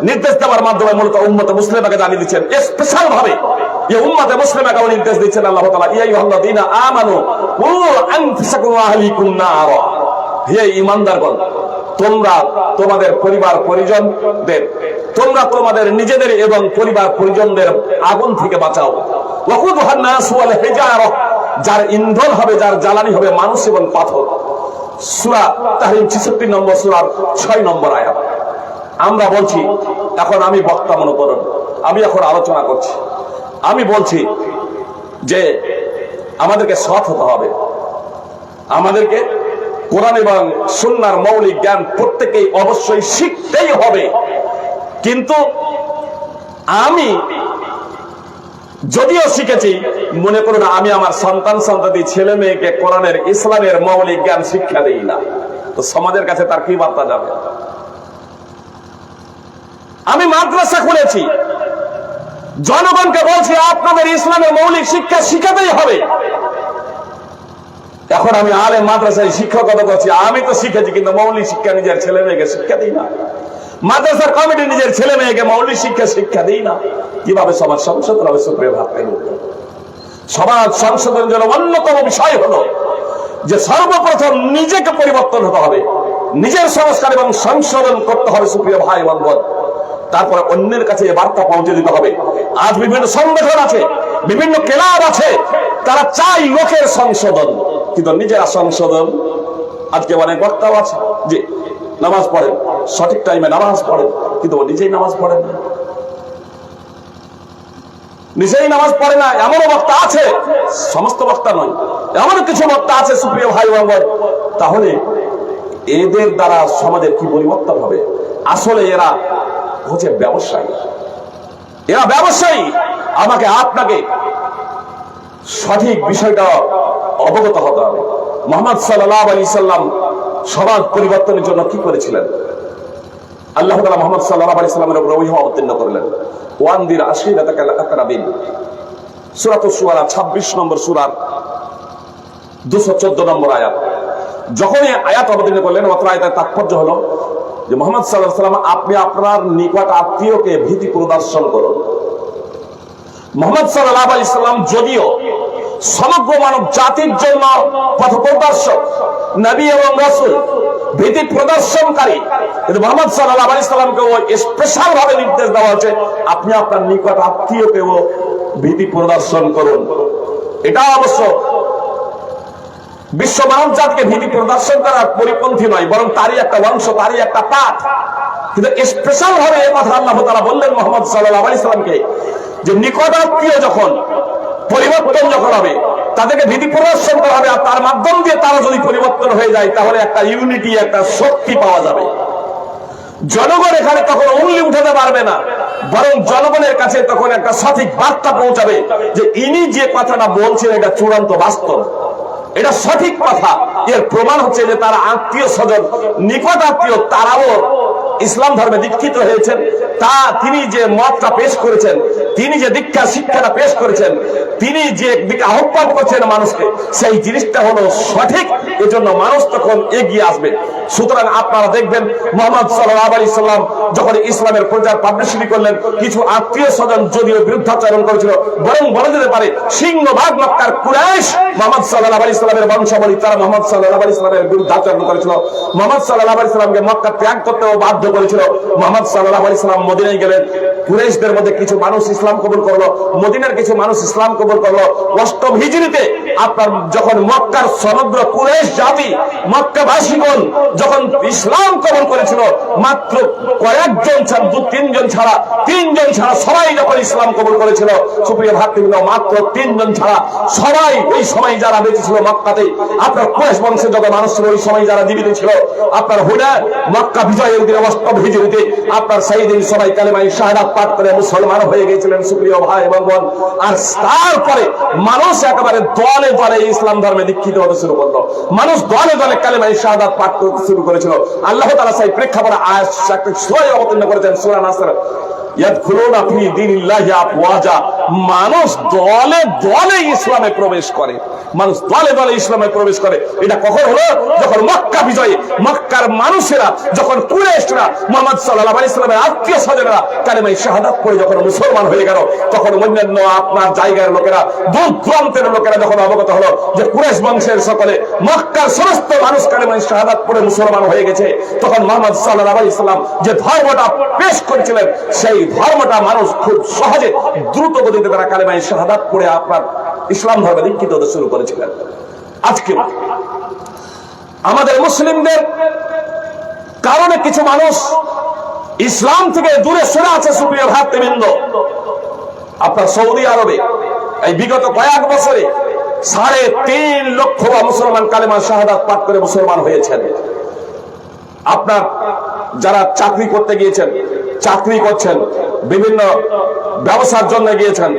নির্দেশ দেওয়ার মাধ্যমে মূলত উম্মতে মুসলিমাকে জানিয়ে দিচ্ছেন, স্পেশাল ভাবে এই উম্মতে মুসলিমাকে নির্দেশ দিচ্ছেন আল্লাহ তাআলা, ইয়া আইয়ুহাল্লাযীনা আমানু কু আনফুসাকুম ওয়া আহলিকুম নারা। হে ঈমানদারগণ, তোমরা তোমাদের পরিবার পরিজনদের তোমরা তোমাদের নিজেদের এবং পরিবার পরিজনদের আগুন থেকে বাঁচাও। ওয়াকুদুহান নাস ওয়াল হিজারা, যার ইন্ধন হবে, যার জ্বালানি হবে মানুষ এবং পাথর। সূরা তাহরিম 66 নম্বর সূরার 6 নম্বর আয়াত। আমরা বলছি, এখন আমি বক্তা মনে করুন, আমি এখন আলোচনা করছি, আমি বলছি যে আমাদেরকে সৎ হতে হবে, আমাদেরকে কোরআন এবং সুন্নাহর মৌলিক জ্ঞান প্রত্যেকেই অবশ্যই শিখতেই হবে। কিন্তু আমি যদিও শিখেছি, মনে করুন আমি আমার সন্তান সন্ততি ছেলে মেয়েকে কোরআনের ইসলামের মৌলিক জ্ঞান শিক্ষা দেই না, তো সমাজের কাছে তার কি বার্তা যাবে? আমি মাদ্রাসা খুলেছি, জনগণকে বলছি আপনাদের ইসলামের মৌলিক শিক্ষা শিখাতেই হবে। এখন আমি আলেম মাদ্রাসায় শিক্ষকতা করছি, আমি তো শিখেছি কিন্তু মৌলিক শিক্ষা নিজের ছেলে মেয়েকে শিক্ষা দিই না। মাদ্রাসার কমিটি নিজের ছেলে মেয়েকে মৌলিক শিক্ষা দিই না। কিভাবে সমাজ সংশোধন হবে? সুপ্রিয় ভাবতে, সমাজ সংশোধনের জন্য অন্যতম বিষয় হলো যে সর্বপ্রথম নিজেকে পরিবর্তন হতে হবে, নিজের সংস্কার এবং সংশোধন করতে হবে সুপ্রিয় ভাই বন্ধুগণ। তারপরে অন্যের কাছে এই বার্তা পৌঁছে দিতে হবে। আজ বিভিন্ন সংগঠন আছে, বিভিন্ন ক্লাব আছে, তারা চাই লোকের সংশোধন, কিন্তু নিজেরা সংশোধন। আজকে অনেক বক্তাও আছে যে নামাজ পড়েন, সঠিক টাইমে নামাজ পড়েন, কিন্তু ও নিজেই নামাজ পড়েন না, নিজেই নামাজ পড়ে না। এমনও বক্তা আছে, সমস্ত বক্তা নয়, এমন কিছু বক্তা আছে সুপ্রিয় ভাই বন্ধুগণ। তাহলে এদের দ্বারা সমাজের কি পরিবর্তন হবে? আসলে এরা হচ্ছে ব্যবসায়ী, এরা ব্যবসায়ী। আমাকে আপনাকে সঠিক বিষয়টা অবগত হতে হবে। মুহাম্মদ সাল্লাল্লাহু আলাইহি সাল্লাম সমাজ পরিবর্তনের জন্য কি করেছিলেন? আল্লাহ তাআলা মুহাম্মদ সাল্লাল্লাহু আলাইহি সাল্লামের উপর ওহী অবতীর্ণ করলেন। ওয়ানদির আশিরাতাকাল আকরাবিন, সূরাতুশ শুআরা 26 নম্বর সূরার 214 নম্বর আয়াত। যখন এই আয়াত অবতীর্ণ করলেন, মাত্র আয়াতের তাৎপর্য হলো যে মুহাম্মদ সাল্লাল্লাহু আলাইহি সাল্লাম, আপনি আপনার নিকট আত্মীয়কে ভীতি প্রদর্শন করুন। মুহাম্মদ সাল্লাল্লাহু আলাইহি সাল্লাম যদিও সমগ্র মানব জাতির জন্য পথপ্রদর্শক, নবী এবং রাসূল, ভীতি প্রদর্শনকারী, কিন্তু মুহাম্মদ সাল্লাল্লাহু আলাইহি সাল্লামকে স্পেশাল ভাবে নির্দেশ দেওয়া হয়েছে আপনি আপনার নিকট আত্মীয়কেও ভীতি প্রদর্শন করুন। এটা অবশ্য বিশ্ব মানব জাতিকে ভীতি প্রদর্শন করার পরিপন্থী নয়, বরং তারই একটা অংশ, তারই একটা পাঠ। কিন্তু স্পেশাল ভাবে এই কথা আল্লাহ তাআলা বললেন মুহাম্মদ সাল্লাল্লাহু আলাইহি সাল্লামকে, যে নিকট আত্মীয় যখন পরিবর্তন যখন হবে, তাদেরকে ভীতি প্রদর্শন করা হবে, আর তার মাধ্যম দিয়ে তারা যদি পরিবর্তন হয়ে যায়, তাহলে একটা ইউনিটি, একটা শক্তি পাওয়া যাবে। জনগণ এখানে তখন উঙ্গলি উঠাতে পারবে না, বরং জনগণের কাছে তখন একটা সঠিক বার্তা পৌঁছাবে যে ইনি যে কথাটা বলছেন এটা চূড়ান্ত বাস্তব, এটা সঠিক কথা। এর প্রমাণ হচ্ছে যে তার আত্মীয় স্বজন, নিকট আত্মীয়, তারাও ইসলাম ধর্মে দীক্ষিত হয়েছেন। তিনি যে মতটা পেশ করেছেন, তিনি যে দীক্ষা শিক্ষাটা পেশ করেছেন, তিনি যে দিকে আহ্বান করছেন মানুষকে, সেই জিনিসটা হলো সঠিক। এজন্য মানুষ তখন এগিয়ে আসবে। সুতরাং আপনারা দেখবেন মুহাম্মদ সাল্লাল্লাহু আলাইহি সাল্লাম যখন ইসলামের প্রচার পাবলিসিটি করলেন, কিছু আত্মীয় স্বজন যদিও বিরুদ্ধাচরণ করেছিল, বরং বলা যেতে পারে সিংহভাগ মক্কার কুরাইশ মুহাম্মদ সাল্লাল্লাহু আলাইহি সাল্লামের বংশাবলী, তারা মুহাম্মদ সাল্লাল্লাহু আলাইহি সাল্লামের বিরুদ্ধাচরণ করেছিল। মুহাম্মদ সাল্লাল্লাহু আলাইহি সাল্লামকে মক্কা ত্যাগ করতেও বাধ্য করেছিল। মুহাম্মদ সাল্লাল্লাহু আলাইহি সাল্লাম মদিনায় গেলেন, কুরাইশদের মধ্যে কিছু মানুষ ইসলাম কবুল করলো, মদিনার কিছু মানুষ ইসলাম কবুল করলো। 8ম হিজরিতে আপনার যখন মক্কার সমগ্র কুরাইশ জাতি, মক্কাবাসীগণ যখন ইসলাম কবুল করেছিল, মাত্র কয়েকজন ছাড়া, 2-3 ছাড়া, 3 ছাড়া সবাই যখন ইসলাম কবুল করেছিল, সুপ্রিয় ভাতৃবৃন্দ, মাত্র 3 ছাড়া সবাই ওই সময় যারা বেঁচে ছিল মক্কাতে, আপনার কুরাইশ বংশের যত মানুষ ছিল ওই সময় যারা জীবিত ছিল, আপনার হুনায়ন মক্কা বিজয়ের দিনে 8ম হিজরিতে আপনার সেই দিন সবাই কালেমায়ে শাহাদাত পাঠ করে মুসলমান হয়ে গিয়েছিলেন সুপ্রিয় ভাই এবং বোন। আর তারপরে মানুষ একেবারে দলে দলে ইসলাম ধর্মে দীক্ষিত হতে শুরু করলো, মানুষ দলে দলে কালেমায়ে শাহাদাত পাঠ করতে শুরু করেছিল। আল্লাহ তাআলা সেই প্রেক্ষাপটে আয়াত একটা সূরা অবতীর্ণ করেছেন, সূরা নাসর। ইয়াদখুলুনা ফি দীনিল্লাহি আফওয়াজা, মানুষ দলে দলে ইসলামে প্রবেশ করে, মানুষ দলে দলে ইসলামে প্রবেশ করে। এটা কখন হলো? যখন মক্কা বিজয়ে মক্কার মানুষেরা, যখন কুরাইশরা, মুহাম্মদ সাল্লাল্লাহু আলাইহি ওয়াসাল্লামের আত্মীয় স্বজনেরা কালেমায়ে শাহাদাত পড়ে যখন মুসলমান হয়ে গেল, তখন অন্যান্য আপনার জায়গার লোকেরা, দূর দূরান্তের লোকেরা যখন অবগত হলো যে কুরাইশ বংশের সকলে, মক্কার সমস্ত মানুষ কালেমায়ে শাহাদাত পড়ে মুসলমান হয়ে গেছে, তখন মুহাম্মদ সাল্লাল্লাহু আলাইহি ওয়াসাল্লাম যে ধর্মটা পেশ করেছিলেন, সেই ধর্মটা মানুষ খুব সহজে দ্রুত গতিতে তারা কালেমায়ে শাহাদাত পড়ে আপনার ইসলাম ধর্মে দীক্ষিত হতে শুরু করেছিলেন। আজকে আমাদের মুসলিমদের কারণে কিছু মানুষ ইসলাম থেকে দূরে সরে আছে। সুপ্রিয় ভাতৃবৃন্দ, আপনার সৌদি আরবে এই বিগত কয়েক বছরে 3.5 লক্ষ মুসলমান কালেমা শাহাদাত পাঠ করে মুসলমান হয়েছেন। আপনার যারা চাকরি করতে গিয়েছেন, চাকরি করছেন, বিভিন্ন ব্যবসার জন্য গিয়েছেন,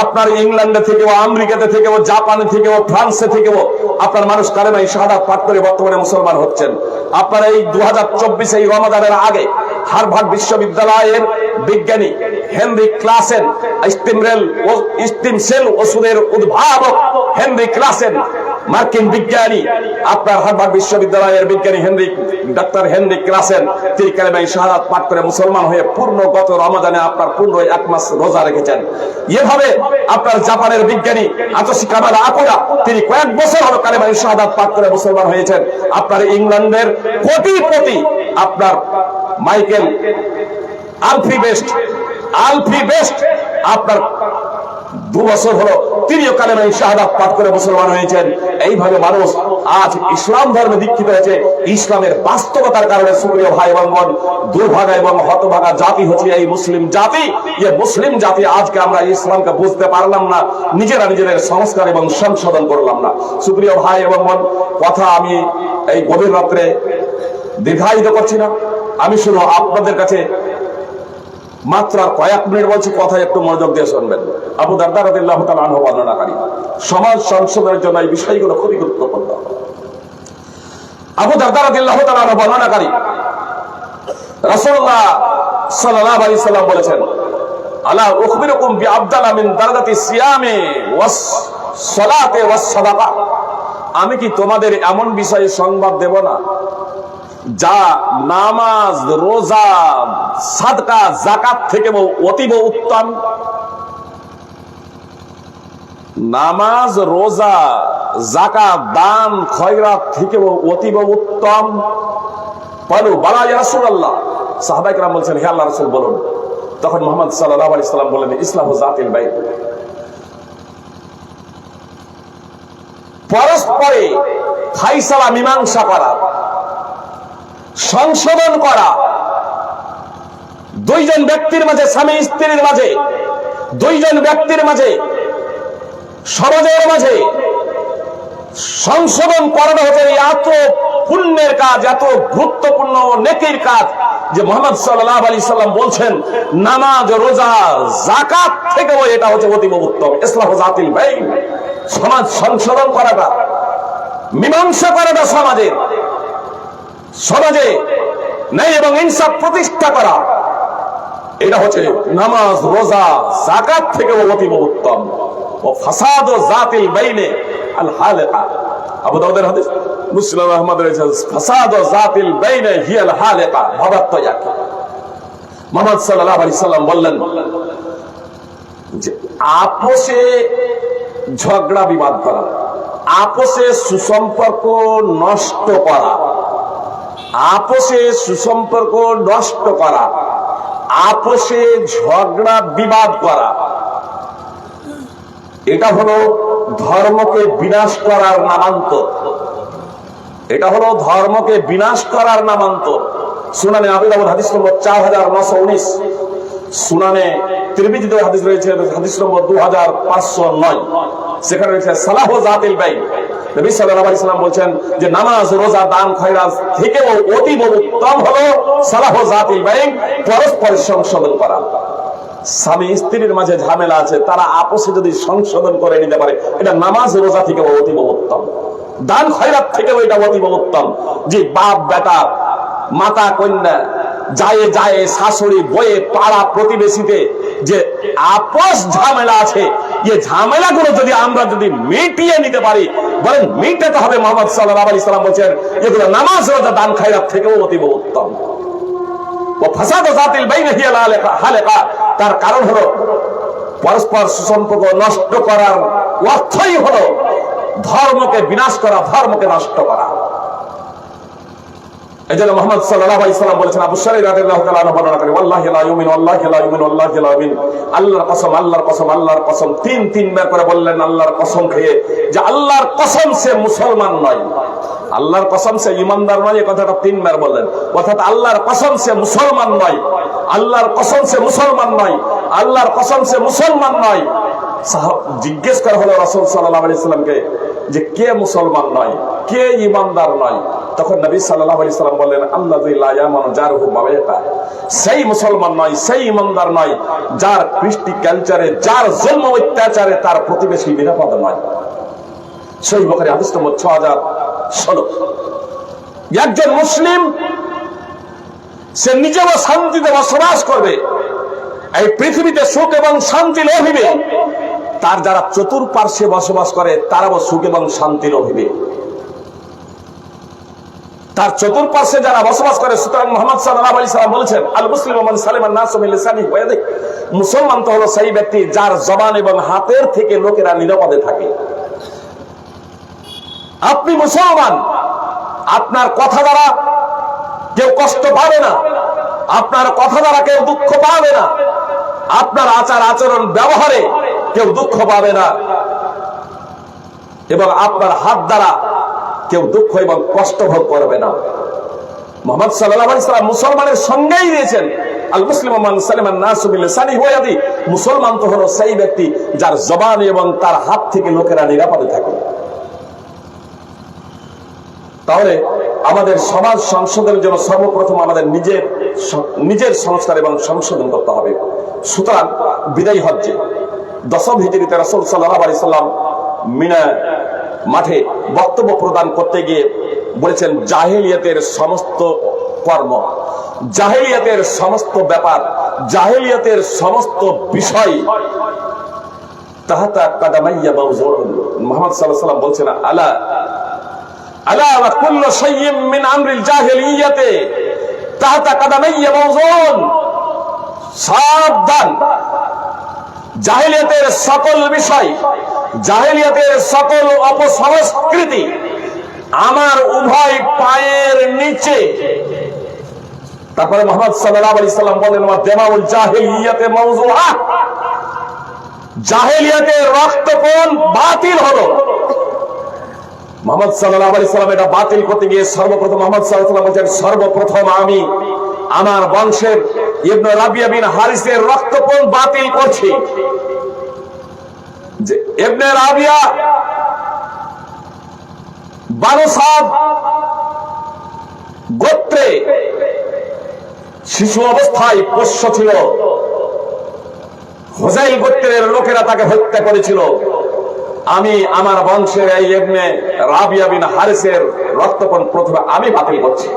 আপনার ইংল্যান্ডে থেকেও, আমেরিকাতে থেকেও, জাপানে থেকেও, ফ্রান্সে থেকেও আপনার মানুষ কালেমায়ে শাহাদাত পাঠ করে বর্তমানে মুসলমান হচ্ছেন। আপনার এই 2024 এই রমাদানের আগে হার্ভার্ড বিশ্ববিদ্যালয়ের বিজ্ঞানী হেনরি ক্লাসেন, স্টিম সেল ওষুধের উদ্ভাবক হেনরি ক্লাসেন, মার্কিন বিজ্ঞানী, আপনার হার্ভার্ড বিশ্ববিদ্যালয়ের বিজ্ঞানী ডক্টর হেনরি ক্লাসেন, তিনি কালেমায়ে শাহাদাত পাঠ করে মুসলমান হয়ে পূর্ণ গত রমাদানে আপনার পূর্ণ 1 মাস রোজা রেখেছেন। এভাবে আপনার জাপানের বিজ্ঞানী আতোশি কামালা আকুরা, তিনি কয়েক বছর হলো কালেমায়ে শাহাদাত পাঠ করে মুসলমান হয়েছেন। আপনার ইংল্যান্ডের কোটিপতি আপনার মাইকেল আলফি বেস্ট আপনার 2 বছর হলো তিনিও কালেমায়ে শাহাদাত পাঠ করে মুসলমান হয়েছেন। এইভাবে মানুষ আজ ইসলাম ধর্মে দীক্ষিত হয়েছে। ইসলামের বাস্তবতার কারণে সুপ্রিয় ভাই এবং বোন, দুর্ভাগা এবং হতভাগা জাতি হচ্ছে এই মুসলিম জাতি। এই মুসলিম জাতি আজকে আমরা ইসলামকে বুঝতে পারলাম না, নিজেরা নিজেদের সংস্কার এবং সংশোধন করলাম না। সুপ্রিয় ভাই এবং বোন, কথা আমি এই গভীর রাত্রে দীর্ঘায়িত করছি না, আমি শুধু আপনাদের কাছে মাত্র কয়েক মিনিট বলছি, কথা একটু মনোযোগ দিয়ে শুনবেন। আবু দারদা রাদিয়াল্লাহু তাআলা আনহু বর্ণনাকারী, সমাজ সংশোধনের জন্য এই বিষয়গুলো খুবই গুরুত্বপূর্ণ। আবু দারদা রাদিয়াল্লাহু তাআলা আনহু বর্ণনাকারী, রাসূলুল্লাহ সাল্লাল্লাহু আলাইহি ওয়াসাল্লাম বলেছেন, আলা উখবিরুকুম বিআফদালা মিন দারাজাতি সিয়ামি ওয়াস সালাতি ওয়াস সাদাকা, আমি কি তোমাদের এমন বিষয়ে সংবাদ দেব না যা নামাজ, রোজা, সাদকা, যাকাত থেকে অতীব উত্তম? নামাজ, রোজা, যাকাত, দান, খয়রাত থেকে অতীব উত্তম। বলো, বালা ইয়া রাসূলুল্লাহ। সাহাবায়ে কেরাম বলছেন, হে আল্লাহর রাসূল বলুন। তখন মুহাম্মদ সাল্লাল্লাহু আলাইহি ওয়াসাল্লাম বললেন, ইসলাহু যাতিল বাইন, পরস্পরে ফায়সালা, মীমাংসা করা, সংশোধন করা, দুইজন ব্যক্তির মাঝে, স্বামী স্ত্রীর মাঝে, দুইজন ব্যক্তির মাঝে, সমাজের মাঝে সংশোধন করানো হচ্ছে এত পুণ্যের কাজ, এত গুরুত্বপূর্ণ নেকির কাজ যে মুহাম্মদ সাল্লাল্লাহু আলাইহি সাল্লাম বলছেন, নামাজ, রোজা, যাকাত থেকেও এটা হচ্ছে অতীব উত্তম। ইসলাহু যাতিল বাইন, সমাজ সংশোধন করাটা, মীমাংসা করাটা, সমাজে ন্যায় এবং ইনসাফ প্রতিষ্ঠা করা, এটা হচ্ছে নামাজ, রোজা, যাকাত থেকেও অতীব উত্তম। ও ফাসাদ যাতিল বাইনে আল হালিকা, আবু দাউদের হাদিস, মুসলিম আহমদের হাদিস, ফাসাদ যাতিল বাইনে হিয়াল হালিকা ভাবাত্তায়াক। মুহাম্মদ সাল্লাল্লাহু আলাইহি সাল্লাম বললেন যে আপোষে ঝগড়া বিবাদ করা, আপোষে সুসম্পর্ক নষ্ট করা, আপোষে সুসম্পর্ক নষ্ট করা, আপোষে ঝগড়া বিবাদ করা, এটা হলো ধর্মকে বিনাশ করার নামান্তর। এটা হলো ধর্মকে বিনাশ করার নামান্তর। সুনানে আবু দাউদ হাদিস নম্বর 4919, সুনানে তিরমিজিতে হাদিস রয়েছে হাদিস নম্বর 2509, সেখানে রয়েছে সালাহু যাতিল বাইন। নবী সাল্লাল্লাহু আলাইহি ওয়াসাল্লাম বলেন যে নামাজ, রোজা, দান, খয়রাত থেকেও অতীব উত্তম হলো সালাহু যাতিল বাইন, পরস্পর সংশোধন করা। স্বামী স্ত্রীর মাঝে ঝামেলা আছে, তারা আপোষে যদি সংশোধন করে নিতে পারে, এটা নামাজ, রোজা থেকেও অতীব উত্তম, দান, খয়রাত থেকেও এটা অতীব উত্তম। যে বাপ বেটা, মাতা কন্যা, যায় যায় শাশুড়ি বয়ে পাড়া প্রতিবেশীতে যে আপোষ ঝামেলা আছে, এই ঝামেলাগুলো যদি আমরা যদি মিটিয়ে নিতে পারি, বলেন মিটাতে হবে। মুহাম্মদ সাল্লাল্লাহু আলাইহি সাল্লাম বলেন এগুলো নামাজ রোজা দান খায়রাত থেকেও অতীব উত্তম। ও ফাসাদ যাতিল বাইনা হিয়া হালাকা, তার কারণ হলো পরস্পর সুসম্পর্ক নষ্ট করার অর্থই হলো ধর্মকে বিনাশ করা, ধর্মকে নষ্ট করা। এজন্য মুহাম্মদ সাল্লাল্লাহু আলাইহি সাল্লাম বলেছেন, আবু শারীর রাদিয়াল্লাহু তাআলা আনহু বর্ণনা করেন, ওয়াল্লাহি লা ইউমিনু ওয়াল্লাহি লা ইউমিনু ওয়াল্লাহি লা ইউমিনু, আল্লাহর কসম আল্লাহর কসম আল্লাহর কসম, তিনবার করে বললেন আল্লাহর কসম খেয়ে, যে আল্লাহর কসম সে মুসলমান নয়, আল্লাহর কসম সে ঈমানদার নয়। এই কথাটা তিনবার বললেন, অর্থাৎ আল্লাহর কসম সে মুসলমান নয়, আল্লাহর কসম সে মুসলমান নয়, আল্লাহর কসম সে মুসলমান নয়। জিজ্ঞেস করা হলো রাসূল সাল্লাল্লাহু আলাইহি সাল্লামকে যে কে মুসলমান নয়, কে ঈমানদার নয়? তখন নবী সাল্লাল্লাহু আলাইহি সাল্লাম বললেন, আল্লাযী লা ইয়ামানু জারহু বাওয়াতা, সেই মুসলমান নয়, সেই ঈমানদার নয় যার কৃষ্টি কালচারে, যার জন্ম অত্যাচারে তার প্রতিবেশী নিরাপদ নয়। সহিহ বুখারী হাদিস নম্বর 6016। একজন মুসলিম সে নিজেও শান্তিতে বসবাস করবে, এই পৃথিবীতে সুখ এবং শান্তি লভিবে, তার যারা চতুর্পার্শ্বে বসবাস করে তারাও সুখ এবং শান্তি লভিবে, তার চতুর্পার্শ্বে যারা বসবাস করে। সুতরাং মুহাম্মদ সাল্লাল্লাহু আলাইহি সাল্লাম বলেছেন, আল মুসলিমু মান সালিমা আন-নাসু মিন লিসানিহি ওয়া ইয়াদিহি, মুসলমান তো হলো সেই ব্যক্তি যার জবান এবং হাতের থেকে লোকেরা নিরাপদে থাকে। আপনি মুসলমান, আপনার কথা দ্বারা কেউ কষ্ট পাবে না, আপনার কথা দ্বারা কেউ দুঃখ পাবে না, আপনার আচার আচরণ ব্যবহারে কেউ দুঃখ পাবে না, এবং আপনার হাত দ্বারা কেউ দুঃখ এবং কষ্ট ভোগ করবে না। মুহাম্মদ সাল্লাল্লাহু আলাইহি সাল্লাম মুসলমানের সঙ্গেই দিয়েছেন, আল মুসলিমু মান সালিমা আন-নাসু মিন লিসানিহি ওয়া ইয়াদিহি, মুসলমান তো হলো সেই ব্যক্তি যার জবান এবং তার হাত থেকে লোকেরা নিরাপদে থাকে। তাহলে আমাদের সমাজ সংশোধনের জন্য সর্বপ্রথম আমাদের নিজের সংস্কার এবং সংশোধন করতে হবে। সুতরাং বিদায়ী হজ্জে 10 হিজরিতে রাসূল সাল্লাল্লাহু আলাইহি সাল্লাম মিনা মাঠে বক্তব্য প্রদান করতে গিয়ে বলেছেন, জাহেলিয়াতের সমস্ত কর্ম, জাহেলিয়াতের সমস্ত ব্যাপার, জাহেলিয়াতের সমস্ত বিষয় তাহাতা কাদামাইয়া মাওজুউন। মুহাম্মদ সাল্লাল্লাহু আলাইহি সাল্লাম বলছেন, আলা আলা ওয়া কুল্লু শাইইন মিন আমরিল জাহিলিয়াতি তাহাতা কাদামাইয়া মাওজুউন, সাবধান, জাহেলিয়াতের সকল বিষয়, জাহেলিয়াতের সকল অপসংস্কৃতি আমার উভয় পায়ের নিচে। তারপরে মুহাম্মদ সাল্লাল্লাহু আলাইহি সাল্লাম বলেন, ওয়া দামাউল জাহিলিয়াতি মাওজুআ, জাহেলিয়াতের রক্তপণ বাতিল হলো। মুহাম্মদ সাল্লাল্লাহু আলাইহি সাল্লাম এটা বাতিল করতে গিয়ে সর্বপ্রথম মুহাম্মদ সাল্লাল্লাহু আলাইহি সাল্লাম বলেন, সর্বপ্রথম আমি আমার বংশের ইবনে রাবিয়া বিন হারিসের রক্তপণ বাতিল করছি। যে ইবনে রাবিয়া বানু সাদ গোত্রে শিশু অবস্থায় পোষ্য ছিল, হুযাইল গোত্রের লোকেরা তাকে হত্যা করেছিল। আমি আমার বংশের এই ইবনে রাবিয়া বিন হারিসের রক্তপণ প্রথমে আমি বাতিল করছি।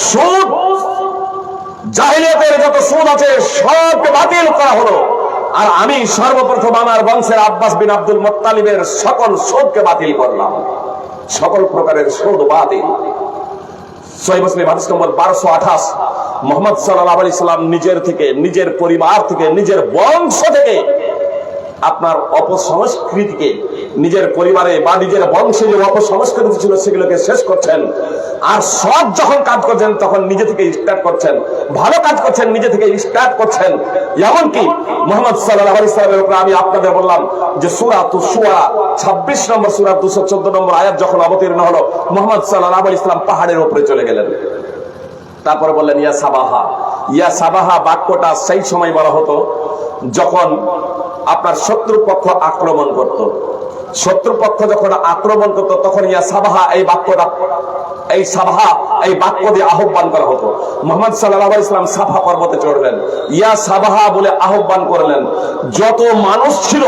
সুদ, জাহেলিয়াতের যত সুদ আছে সবকে বাতিল করা হলো, আর আমি সর্বপ্রথম আমার বংশের আব্বাস বিন আব্দুল মুত্তালিবের সকল সুদকে বাতিল করলাম, সকল প্রকারের সুদ বাতিল। সহিহ মুসলিম হাদিস নম্বর 1228। মুহাম্মদ সাল্লাল্লাহু আলাইহি সাল্লাম নিজের থেকে, নিজের পরিবার থেকে, নিজের বংশ থেকে আপনার অপসংস্কৃতিকে, নিজের পরিবারে বা নিজের বংশে যে অপসংস্কৃতি ছিল সেগুলোকে শেষ করছেন। আর সব যখন কাজ করছেন তখন নিজে থেকে স্টার্ট করছেন, ভালো কাজ করছেন নিজে থেকে স্টার্ট করছেন। এমনকি মুহাম্মদ সাল্লাল্লাহু আলাইহি সাল্লামের উপরে আমি আপনাদের বললাম যে সূরাতুশ শুআরা 26 নম্বর সূরা 214 নম্বর আয়াত যখন অবতীর্ণ হলো, মুহাম্মদ সাল্লাল্লাহু আলাইহি সাল্লাম পাহাড়ের উপরে চলে গেলেন। তারপরে বললেন, ইয়া সাবাহা। ইয়া সাবাহা বাক্যটা সেই সময় বলা হতো যখন আপনার শত্রু পক্ষ আক্রমণ করত, শত্রুপক্ষ যখন আক্রমণ করতো তখন ইয়া সাবাহা এই বাক্যটা, এই সাবাহা এই বাক্য দিয়ে আহ্বান করা হতো। মুহাম্মদ সাল্লাল্লাহু আলাইহি ওয়াসাল্লাম সাফা পর্বতে চড়লেন, ইয়া সাবাহা বলে আহ্বান করলেন। যত মানুষ ছিল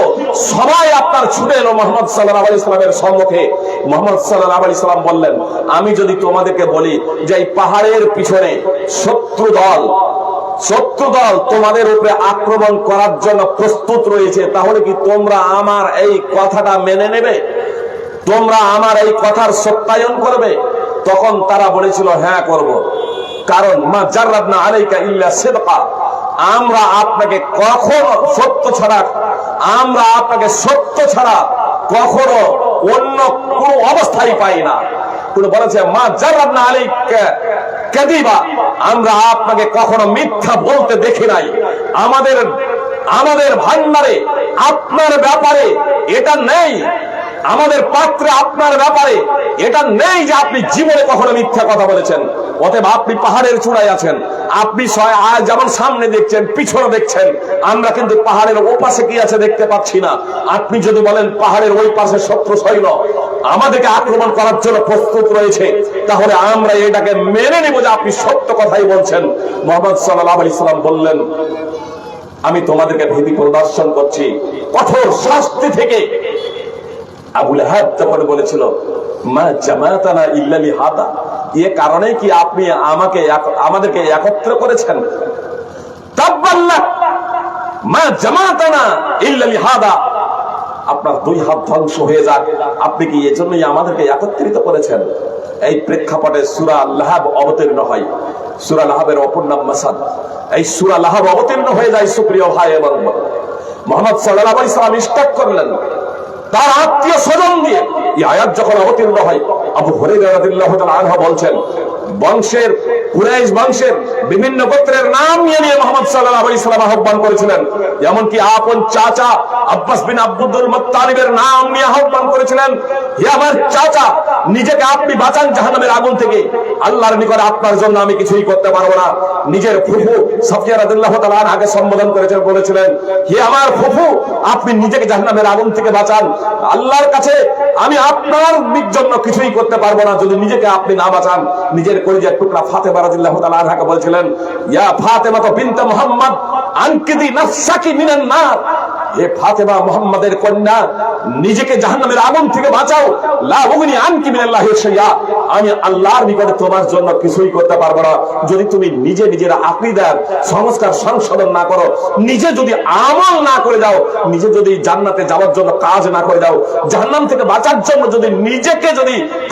সবাই আপনার ছুটে এলো মুহাম্মদ সাল্লাল্লাহু আলাইহি ওয়াসাল্লামের সম্মুখে। মুহাম্মদ সাল্লাল্লাহু আলাইহি ওয়াসাল্লাম বললেন, আমি যদি তোমাদেরকে বলি যে এই পাহাড়ের পিছনে শত্রু দল তোমাদের উপরে আক্রমণ করার জন্য প্রস্তুত রয়েছে, তাহলে কি তোমরা আমার এই কথাটা মেনে নেবে? তোমরা আমার এই কথার সত্যায়ন করবে? তখন তারা বলেছিল, হ্যাঁ করব। কারণ মা জাররাবনা আলাইকা ইল্লা সিদকা, আমরা আপনাকে কখনো সত্য ছাড়া কখনো অন্য কোন অবস্থায় পাই না। কোন বলেছে মা জাররাবনা আলাইকা কাযিবা, আমরা আপনাকে কখনো মিথ্যা বলতে দেখি নাই। আমাদের ভান্ডারে আপনার ব্যাপারে এটা নেই, আমাদের পাত্রে আপনার ব্যাপারে এটা নেই যে আপনি জীবনে কখনো মিথ্যা কথা বলেছেন। অতএব আপনি পাহাড়ের চূড়ায় আছেন, আপনি যেমন সামনে দেখছেন পিছনে দেখছেন, আমরা কিন্তু পাহাড়ের ওপাশে কি আছে দেখতে পাচ্ছি না। আপনি যদি বলেন পাহাড়ের ওই পাশে শত্রু সৈন্য আমাদেরকে আক্রমণ করার জন্য প্রস্তুত রয়েছে, তাহলে আমরা এটাকে মেনে নেব যে আপনি সত্য কথাই বলছেন। মুহাম্মদ সাল্লাল্লাহু আলাইহি ওয়াসাল্লাম বললেন, আমি তোমাদেরকে ভীতি প্রদর্শন করছি কঠোর শাস্তি থেকে। আবু লাহাব তখন বলেছিল, মা জামাতানা ইল্লা লিহাদা, এ কারণে কি আপনি আমাদেরকে একত্র করেছেন? তাব্বাল্লাক মা জামাতানা ইল্লা লিহাদা, আপনার দুই হাত ধ্বংস হয়ে যাক, আপনি কি এজন্যই আমাদেরকে একত্রিত করেছেন? এই প্রেক্ষাপটে সূরা লাহাব অবতীর্ণ হয়। সূরা লাহাবের অপর নাম মাসাদ। এই সূরা লাহাব অবতীর্ণ হয়ে যায়। সুপ্রিয় ভাই এবং মুহাম্মদ সাল্লাল্লাহু আলাইহি ওয়াসাল্লাম ইশতাক করলেন তার আত্মীয় স্বজন দিয়ে। এই আয়াত যখন অবতীর্ণ হয়, আবু হুরায়রা রাদিয়াল্লাহু তাআলা আনহু বলছেন, কুরাইশ বংশের বিভিন্ন গোত্রের নাম নিয়ে মুহাম্মদ সাল্লাল্লাহু আলাইহি ওয়াসাল্লাম আহ্বান করেছিলেন। এমনকি আপন চাচা আব্বাস বিন আব্দুল মুত্তালিবের নাম নিয়ে আহ্বান করেছিলেন, হে আমার চাচা, নিজেকে আপনি বাঁচান জাহান্নামের আগুন থেকে, আল্লাহর নিকট আপনার জন্য আমি কিছুই করতে পারবো না। নিজের ফুফু সাফিয়া রাদিয়াল্লাহু তাআলা আনহাকে সম্বোধন করেছেন, বলেছিলেন, হে আমার ফুফু, আপনি নিজেকে জাহান্নামের আগুন থেকে বাঁচান, আল্লাহর কাছে আমি আপনার জন্য কিছুই করতে পারবো না যদি নিজেকে আপনি না বাঁচান। নিজের কলিজার টুকরা ফাতেমা রাদিয়াল্লাহু তাআলা আনহাকে বলছিলেন, ইয়া ফাতেমা বিনতে মুহাম্মদ আনকিদি নাফসাকি মিনান নার, হে ফাতেমা, মুহাম্মাদের কন্যা, নিজেকে জাহান্নামের আগুন থেকে বাঁচাও। লা উগনি আনকি মিনাল্লাহি শাইআ, আমি আল্লাহর নিকটে তোমার জন্য কিছুই করতে পারবো না যদি তুমি নিজের আকীদার সংস্কার সংশোধন না করো, নিজে যদি আমল না করে যাও, নিজে যদি জান্নাতে যাওয়ার জন্য কাজ না করে যাও, জাহান্নাম থেকে বাঁচার জন্য যদি নিজেকে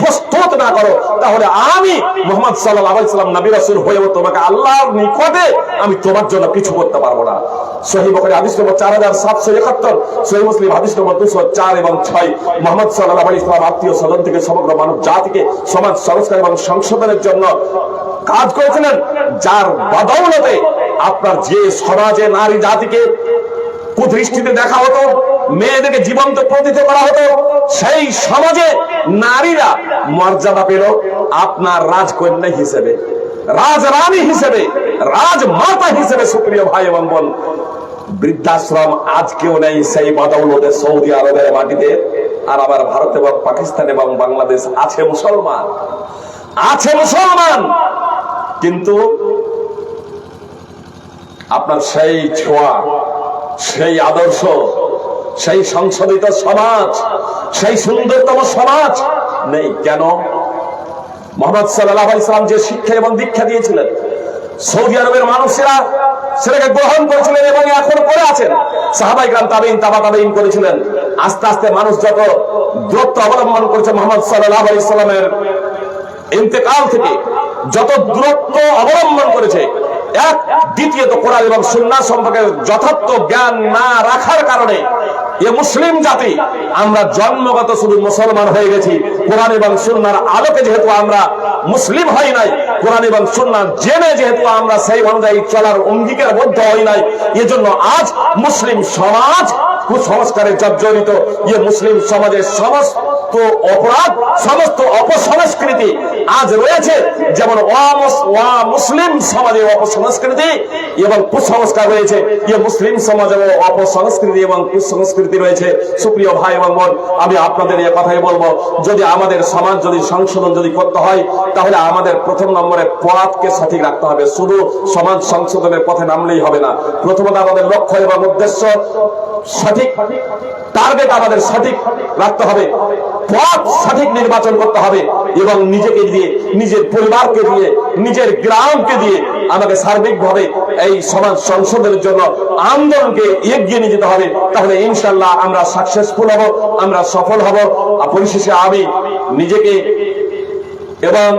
প্রস্তুত না করো, তাহলে আমি মুহাম্মদ সাল্লাল্লাহু আলাইহি ওয়াসাল্লাম নবী রাসূল হয়েও তোমাকে আল্লাহর নিকটে আমি তোমার জন্য কিছু করতে পারবো না। সহিহ বুখারী হাদিস নম্বর 4771, সহিহ মুসলিম হাদিস নম্বর 204 এবং 6। মুহাম্মদ সাল্লাল্লাহু আলাইহি ওয়াসাল্লাম আত্মীয় স্বজন থেকে সমগ্র মানব জাতিকে সমাজ সংস্কার এবং সংশোধনের জন্য কাজ করেছিলেন, যার বদৌলতে আপনার যে সমাজে নারী জাতিকে কুদৃষ্টিতে দেখা হতো, মেয়েদেরকে জীবন্ত প্রতীত করা হতো, সেই সমাজে নারীরা মর্যাদা পেল আপনার রাজকন্যা হিসেবে, রাজরানী হিসেবে, রাজমাতা হিসেবে। সুপ্রিয় ভাই এবং বোন, বৃদ্ধাশ্রম আজকেও নেই সেই বদৌলতে সৌদি আরবের মাটিতে। আর আবার ভারত এবং পাকিস্তান এবং বাংলাদেশ আছে মুসলমান, কিন্তু আপনার সেই ছোঁয়া, সেই আদর্শ, সেই সংশোধিত সমাজ, সেই সুন্দরতম সমাজ নেই। কেন? মুহাম্মদ সাল্লাল্লাহু আলাইহি ওয়াসাল্লাম যে শিক্ষা এবং দীক্ষা দিয়েছিলেন, সৌদি আরবের মানুষেরা সেটাকে গ্রহণ করেছিলেন এবং এখন করে আছেন। সাহাবায়ে কেরাম, তাবেঈন, তাবা তাবেঈন করেছিলেন। আস্তে আস্তে মানুষ যত দূরত্ব অবলম্বন করেছে মুহাম্মদ সাল্লাল্লাহু আলাইহি ওয়াসাল্লামের ইন্তেকাল থেকে, যত দূরত্ব অবলম্বন করেছে, এক দ্বিতীয়ত কোরআন এবং সুন্নাহ সম্পর্কে যথার্থ জ্ঞান না রাখার কারণে এ মুসলিম জাতি আমরা জন্মগত শুধু মুসলমান হয়ে গেছি, কোরআন এবং সুন্নাহর আলোকে যেহেতু আমরা মুসলিম হই নাই, কোরআন এবং সুন্নাহ জেনে যেহেতু আমরা সেই অনুযায়ী চলার অঙ্গীকারবদ্ধ হই নাই, এজন্য আজ মুসলিম সমাজ কুসংস্কারে জর্জরিত। মুসলিম সমাজের সমস্ত সমস্ত অপরাধ, সমস্ত অপসংস্কৃতি আজ রয়েছে, যেমন মুসলিম সমাজে অপসংস্কৃতি এবং কুসংস্কার রয়েছে, মুসলিম সমাজে অপসংস্কৃতি এবং কুসংস্কৃতি রয়েছে। সুপ্রিয় ভাই এবং বোন, আমি আপনাদের এই কথাই বলবো, যদি আমাদের সমাজ যদি সংশোধন যদি করতে হয়, তাহলে আমাদের প্রথম নম্বরে পথকে সঠিক রাখতে হবে। শুধু সমাজ সংশোধনের পথে নামলেই হবে না, প্রথমত আমাদের লক্ষ্য এবং উদ্দেশ্য সঠিক, টার্গেট আমাদের সঠিক রাখতে হবে, পথ সঠিক নির্বাচন করতে হবে এবং নিজেকে দিয়ে, নিজের পরিবারকে দিয়ে, নিজের গ্রামকে দিয়ে আমাকে সার্বিকভাবে এই সমাজ সংশোধনের জন্য আন্দোলনকে এগিয়ে নিয়ে যেতে হবে। তাহলে ইনশাআল্লাহ আমরা সাকসেসফুল হব, আমরা সফল হব। পরিশেষে আমি নিজেকে এবং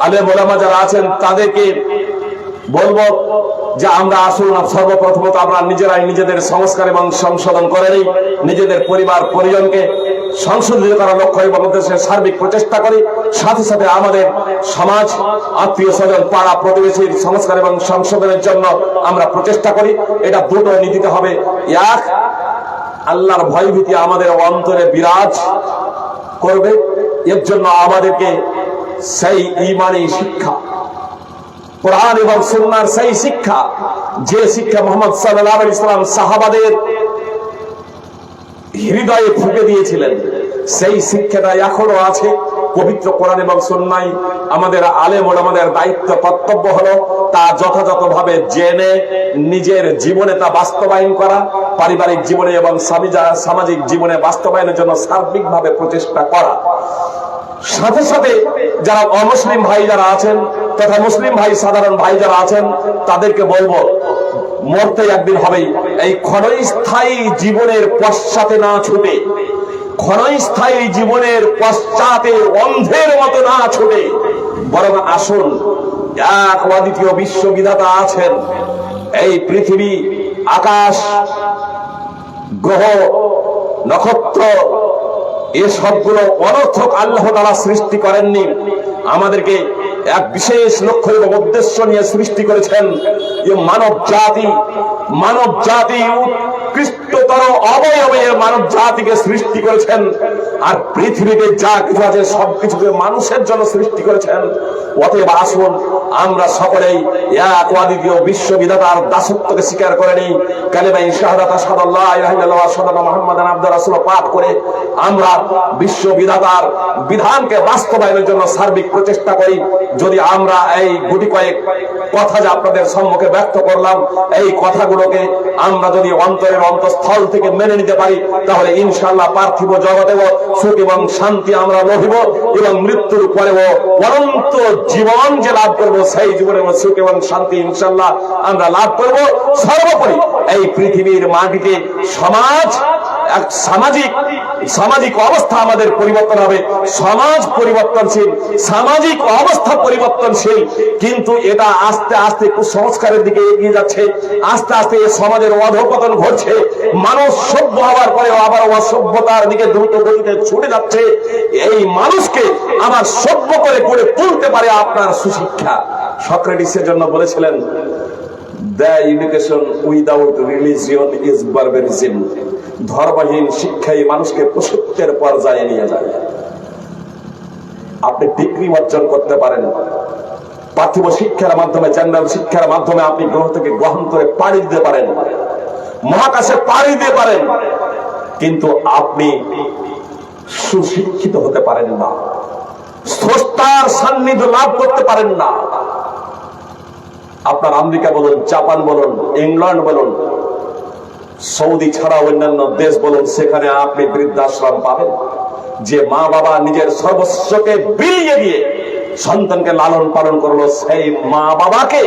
আলেম ওলামা যারা আছেন তাদেরকে বলবো যে আমরা আসুন সর্বপ্রথমত আমরা নিজেরাই নিজেদের সংস্কার এবং সংশোধন করে নিই, নিজেদের পরিবার পরিজনকে সংশোধিত করার লক্ষ্য এবং উদ্দেশ্যে সার্বিক প্রচেষ্টা করি। সাথে সাথে আমাদের সমাজ, আত্মীয় স্বজন, পাড়া প্রতিবেশীর সংস্কার এবং সংশোধনের জন্য আমরা প্রচেষ্টা করি। এটা দুটো নীতিতে হবে। এক, আল্লাহর ভয়ভীতি আমাদের অন্তরে বিরাজ করবে, এর জন্য আমাদেরকে সেই ঈমানী শিক্ষা, কোরআন এবং সুন্নাহর সেই শিক্ষা, যে শিক্ষা মুহাম্মদ সাল্লাল্লাহু আলাইহি ওয়াসাল্লাম সাহাবাদের হৃদয়ে ফুঁকে দিয়েছিলেন, সেই শিক্ষাটা এখনো আছে পবিত্র কোরআন এবং সুন্নাহয়। আমাদের আলেম ওলামাদের দায়িত্ব, কর্তব্য হলো তা যথাযথভাবে জেনে নিজের জীবনে তা বাস্তবায়ন করা, পারিবারিক জীবনে এবং সামাজিক জীবনে বাস্তবায়নের জন্য সার্বিকভাবে প্রচেষ্টা করা। সাথে সাথে যারা অমুসলিম ভাই যারা আছেন তথা মুসলিম ভাই সাধারণ ভাই যারা আছেন তাদেরকে বলবো, মরতে একদিন হবেই। এই ক্ষণস্থায়ী জীবনের পশ্চাতে না ছুটে, ক্ষণস্থায়ী জীবনের পশ্চাতে অন্ধের মতো না ছুটে, বরং আসুন, এক অদ্বিতীয় বিশ্ববিধাতা আছেন। এই পৃথিবী, আকাশ, গ্রহ, নক্ষত্র, এ সবগুলো অনর্থক আল্লাহ তাআলা সৃষ্টি করেননি। আমাদেরকে এক বিশেষ লক্ষ্য এবং উদ্দেশ্য নিয়ে সৃষ্টি করেছেন। মানব জাতি উৎকৃষ্টতর অবয়বে মানব জাতিকে সৃষ্টি করেছেন, আর পৃথিবীতে যা কিছু আছে সবকিছুকে মানুষের জন্য সৃষ্টি করেছেন। অতএব আসুন আমরা সকলেই এক অদ্বিতীয় বিশ্ববিধাতার দাসত্বকে স্বীকার করে নিই। কালিমা শাহাদাত আশহাদু আল্লা ইলাহা ইল্লাল্লাহ ওয়া আশহাদু আন্না মুহাম্মাদান আবদুহু ওয়া রাসূলুহু পাঠ করে আমরা বিশ্ববিধাতার বিধানকে বাস্তবায়নের জন্য সার্বিক প্রচেষ্টা করি। যদি আমরা এই গুটি কয়েক কথা যে আপনাদের সম্মুখে ব্যক্ত করলাম, এই কথাগুলোকে আমরা যদি অন্তরের অন্তঃস্থল থেকে মেনে নিতে পারি, তাহলে ইনশাআল্লাহ পার্থিব জগতেও সুখ এবং শান্তি আমরা লভিব এবং মৃত্যুর পরেও অনন্ত জীবন যে লাভ করব, সেই জীবনের সুখ এবং শান্তি ইনশাআল্লাহ আমরা লাভ করব। সর্বোপরি এই পৃথিবীর মাটিতে এক সামাজিক অবস্থা আমাদের পরিবর্তন হবে। সমাজ পরিবর্তনশীল, সামাজিক অবস্থা পরিবর্তনশীল, কিন্তু এটা আস্তে আস্তে কুসংস্কারের দিকে এগিয়ে যাচ্ছে। আস্তে আস্তে সমাজের অধঃপতন ঘটছে। মানুষ সভ্য হওয়ার পরে আবার অসভ্যতার দিকে দ্রুত গতিতে ছুটে যাচ্ছে। এই মানুষকে আবার সভ্য করে গড়ে তুলতে পারে আপনার সুশিক্ষা। সক্রেটিসের জন্য বলেছিলেন, The education without religion is barbarism. ধর্মহীন শিক্ষাই মানুষকে পশুত্বের পর্যায়ে নিয়ে যায়। আপনি ডিগ্রি অর্জন করতে পারেন, পার্থিব শিক্ষার মাধ্যমে, জেনারেল শিক্ষার মাধ্যমে আপনি গ্রহ থেকে গ্রহান্তরে পাড়ি দিতে পারেন, মহাকাশে পাড়ি দিতে পারেন, কিন্তু আপনি সুশিক্ষিত হতে পারেন না, স্রষ্টার সান্নিধ্য লাভ করতে পারেন না। আপনার আমেরিকা বলুন, জাপান বলুন, ইংল্যান্ড বলুন, সৌদি ছাড়া অন্যান্য দেশ বলুন, সেখানে আপনি বৃদ্ধাশ্রম পাবেন। যে মা বাবা নিজের সর্বস্বকে বিলিয়ে দিয়ে সন্তানকে লালন পালন করলো, সেই মা বাবাকে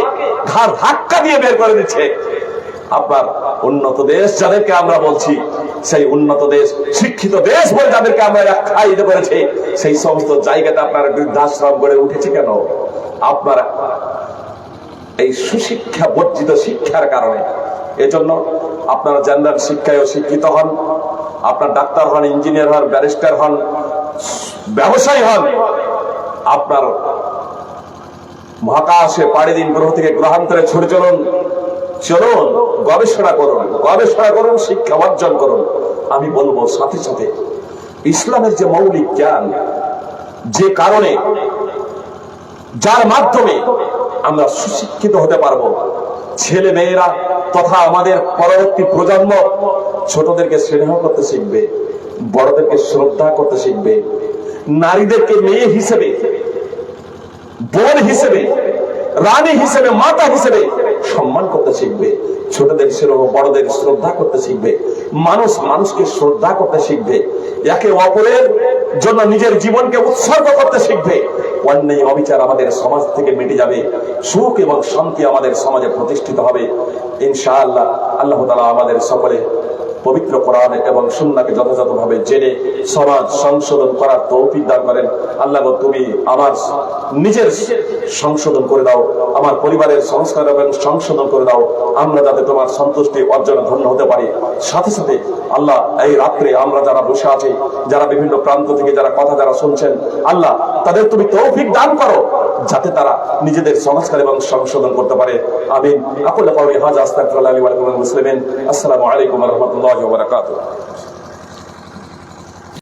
ঘাড় ধাক্কা দিয়ে বের করে দিচ্ছে। আপনার উন্নত দেশ যাদেরকে আমরা বলছি, সেই উন্নত দেশ, শিক্ষিত দেশ বলে যাদেরকে আমরা আখ্যায়িত করেছি, সেই সমস্ত জায়গাতে আপনার বৃদ্ধাশ্রম গড়ে উঠেছে কেন? আপনার এই সুশিক্ষা বর্জিত শিক্ষার কারণে। এজন্য আপনারা জেনারেল শিক্ষায়ও শিক্ষিত হন, আপনার ডাক্তার হন, ইঞ্জিনিয়ার হন, ব্যারিস্টার হন, ব্যবসায়ী হন, আপনার মহাকাশে পাড়ি দিন, গ্রহ থেকে গ্রহান্তরে ছুটে চলুন, গবেষণা করুন, শিক্ষা অর্জন করুন। আমি বলবো সাথে সাথে ইসলামের যে মৌলিক জ্ঞান, যে কারণে যার মাধ্যমে আমরা সুশিক্ষিত হতে পারবো, ছেলে মেয়েরা তথা আমাদের পরবর্তী প্রজন্ম ছোটদেরকে স্নেহ করতে শিখবে, বড়দেরকে শ্রদ্ধা করতে শিখবে, নারীদেরকে মেয়ে হিসেবে, বোন হিসেবে, রানী হিসেবে, মাতা হিসেবে সম্মান করতে শিখবে, ছোটদের স্নেহ, বড়দের শ্রদ্ধা করতে শিখবে, মানুষ মানুষকে শ্রদ্ধা করতে শিখবে, একে অপরের জন্য নিজের জীবনকে উৎসর্গ করতে শিখবে। অন্যায় অবিচার আমাদের সমাজ থেকে মিটে যাবে, সুখ এবং শান্তি আমাদের সমাজে প্রতিষ্ঠিত হবে ইনশাআল্লাহ। আল্লাহ তাআলা আমাদের সকলে পবিত্র কোরআন এবং সুন্নাহকে যথাযথভাবে জেনে সমাজ সংশোধন করার তৌফিক দান করেন। আল্লাহ গো, তুমি আমার নিজের সংশোধন করে দাও, আমার পরিবারের সংস্কার এবং সংশোধন করে দাও, আমরা যাতে তোমার সন্তুষ্টি অর্জনে ধন্য হতে পারি। সাথে সাথে আল্লাহ, এই রাত্রে আমরা যারা বসে আছি, যারা বিভিন্ন প্রান্ত থেকে যারা কথা যারা শুনছেন, আল্লাহ তাদের তুমি তৌফিক দান করো যাতে তারা নিজেদের সংস্কার এবং সংশোধন করতে পারে। আমিন। আকুলু কাউলি হাযা আস্তাগফিরুল্লাহ লি ওয়া লাকুম ওয়া লিল মুসলিমিন। আসসালামু আলাইকুম ওয়া রাহমাতুল্লাহি ওয়া বারাকাতুহু।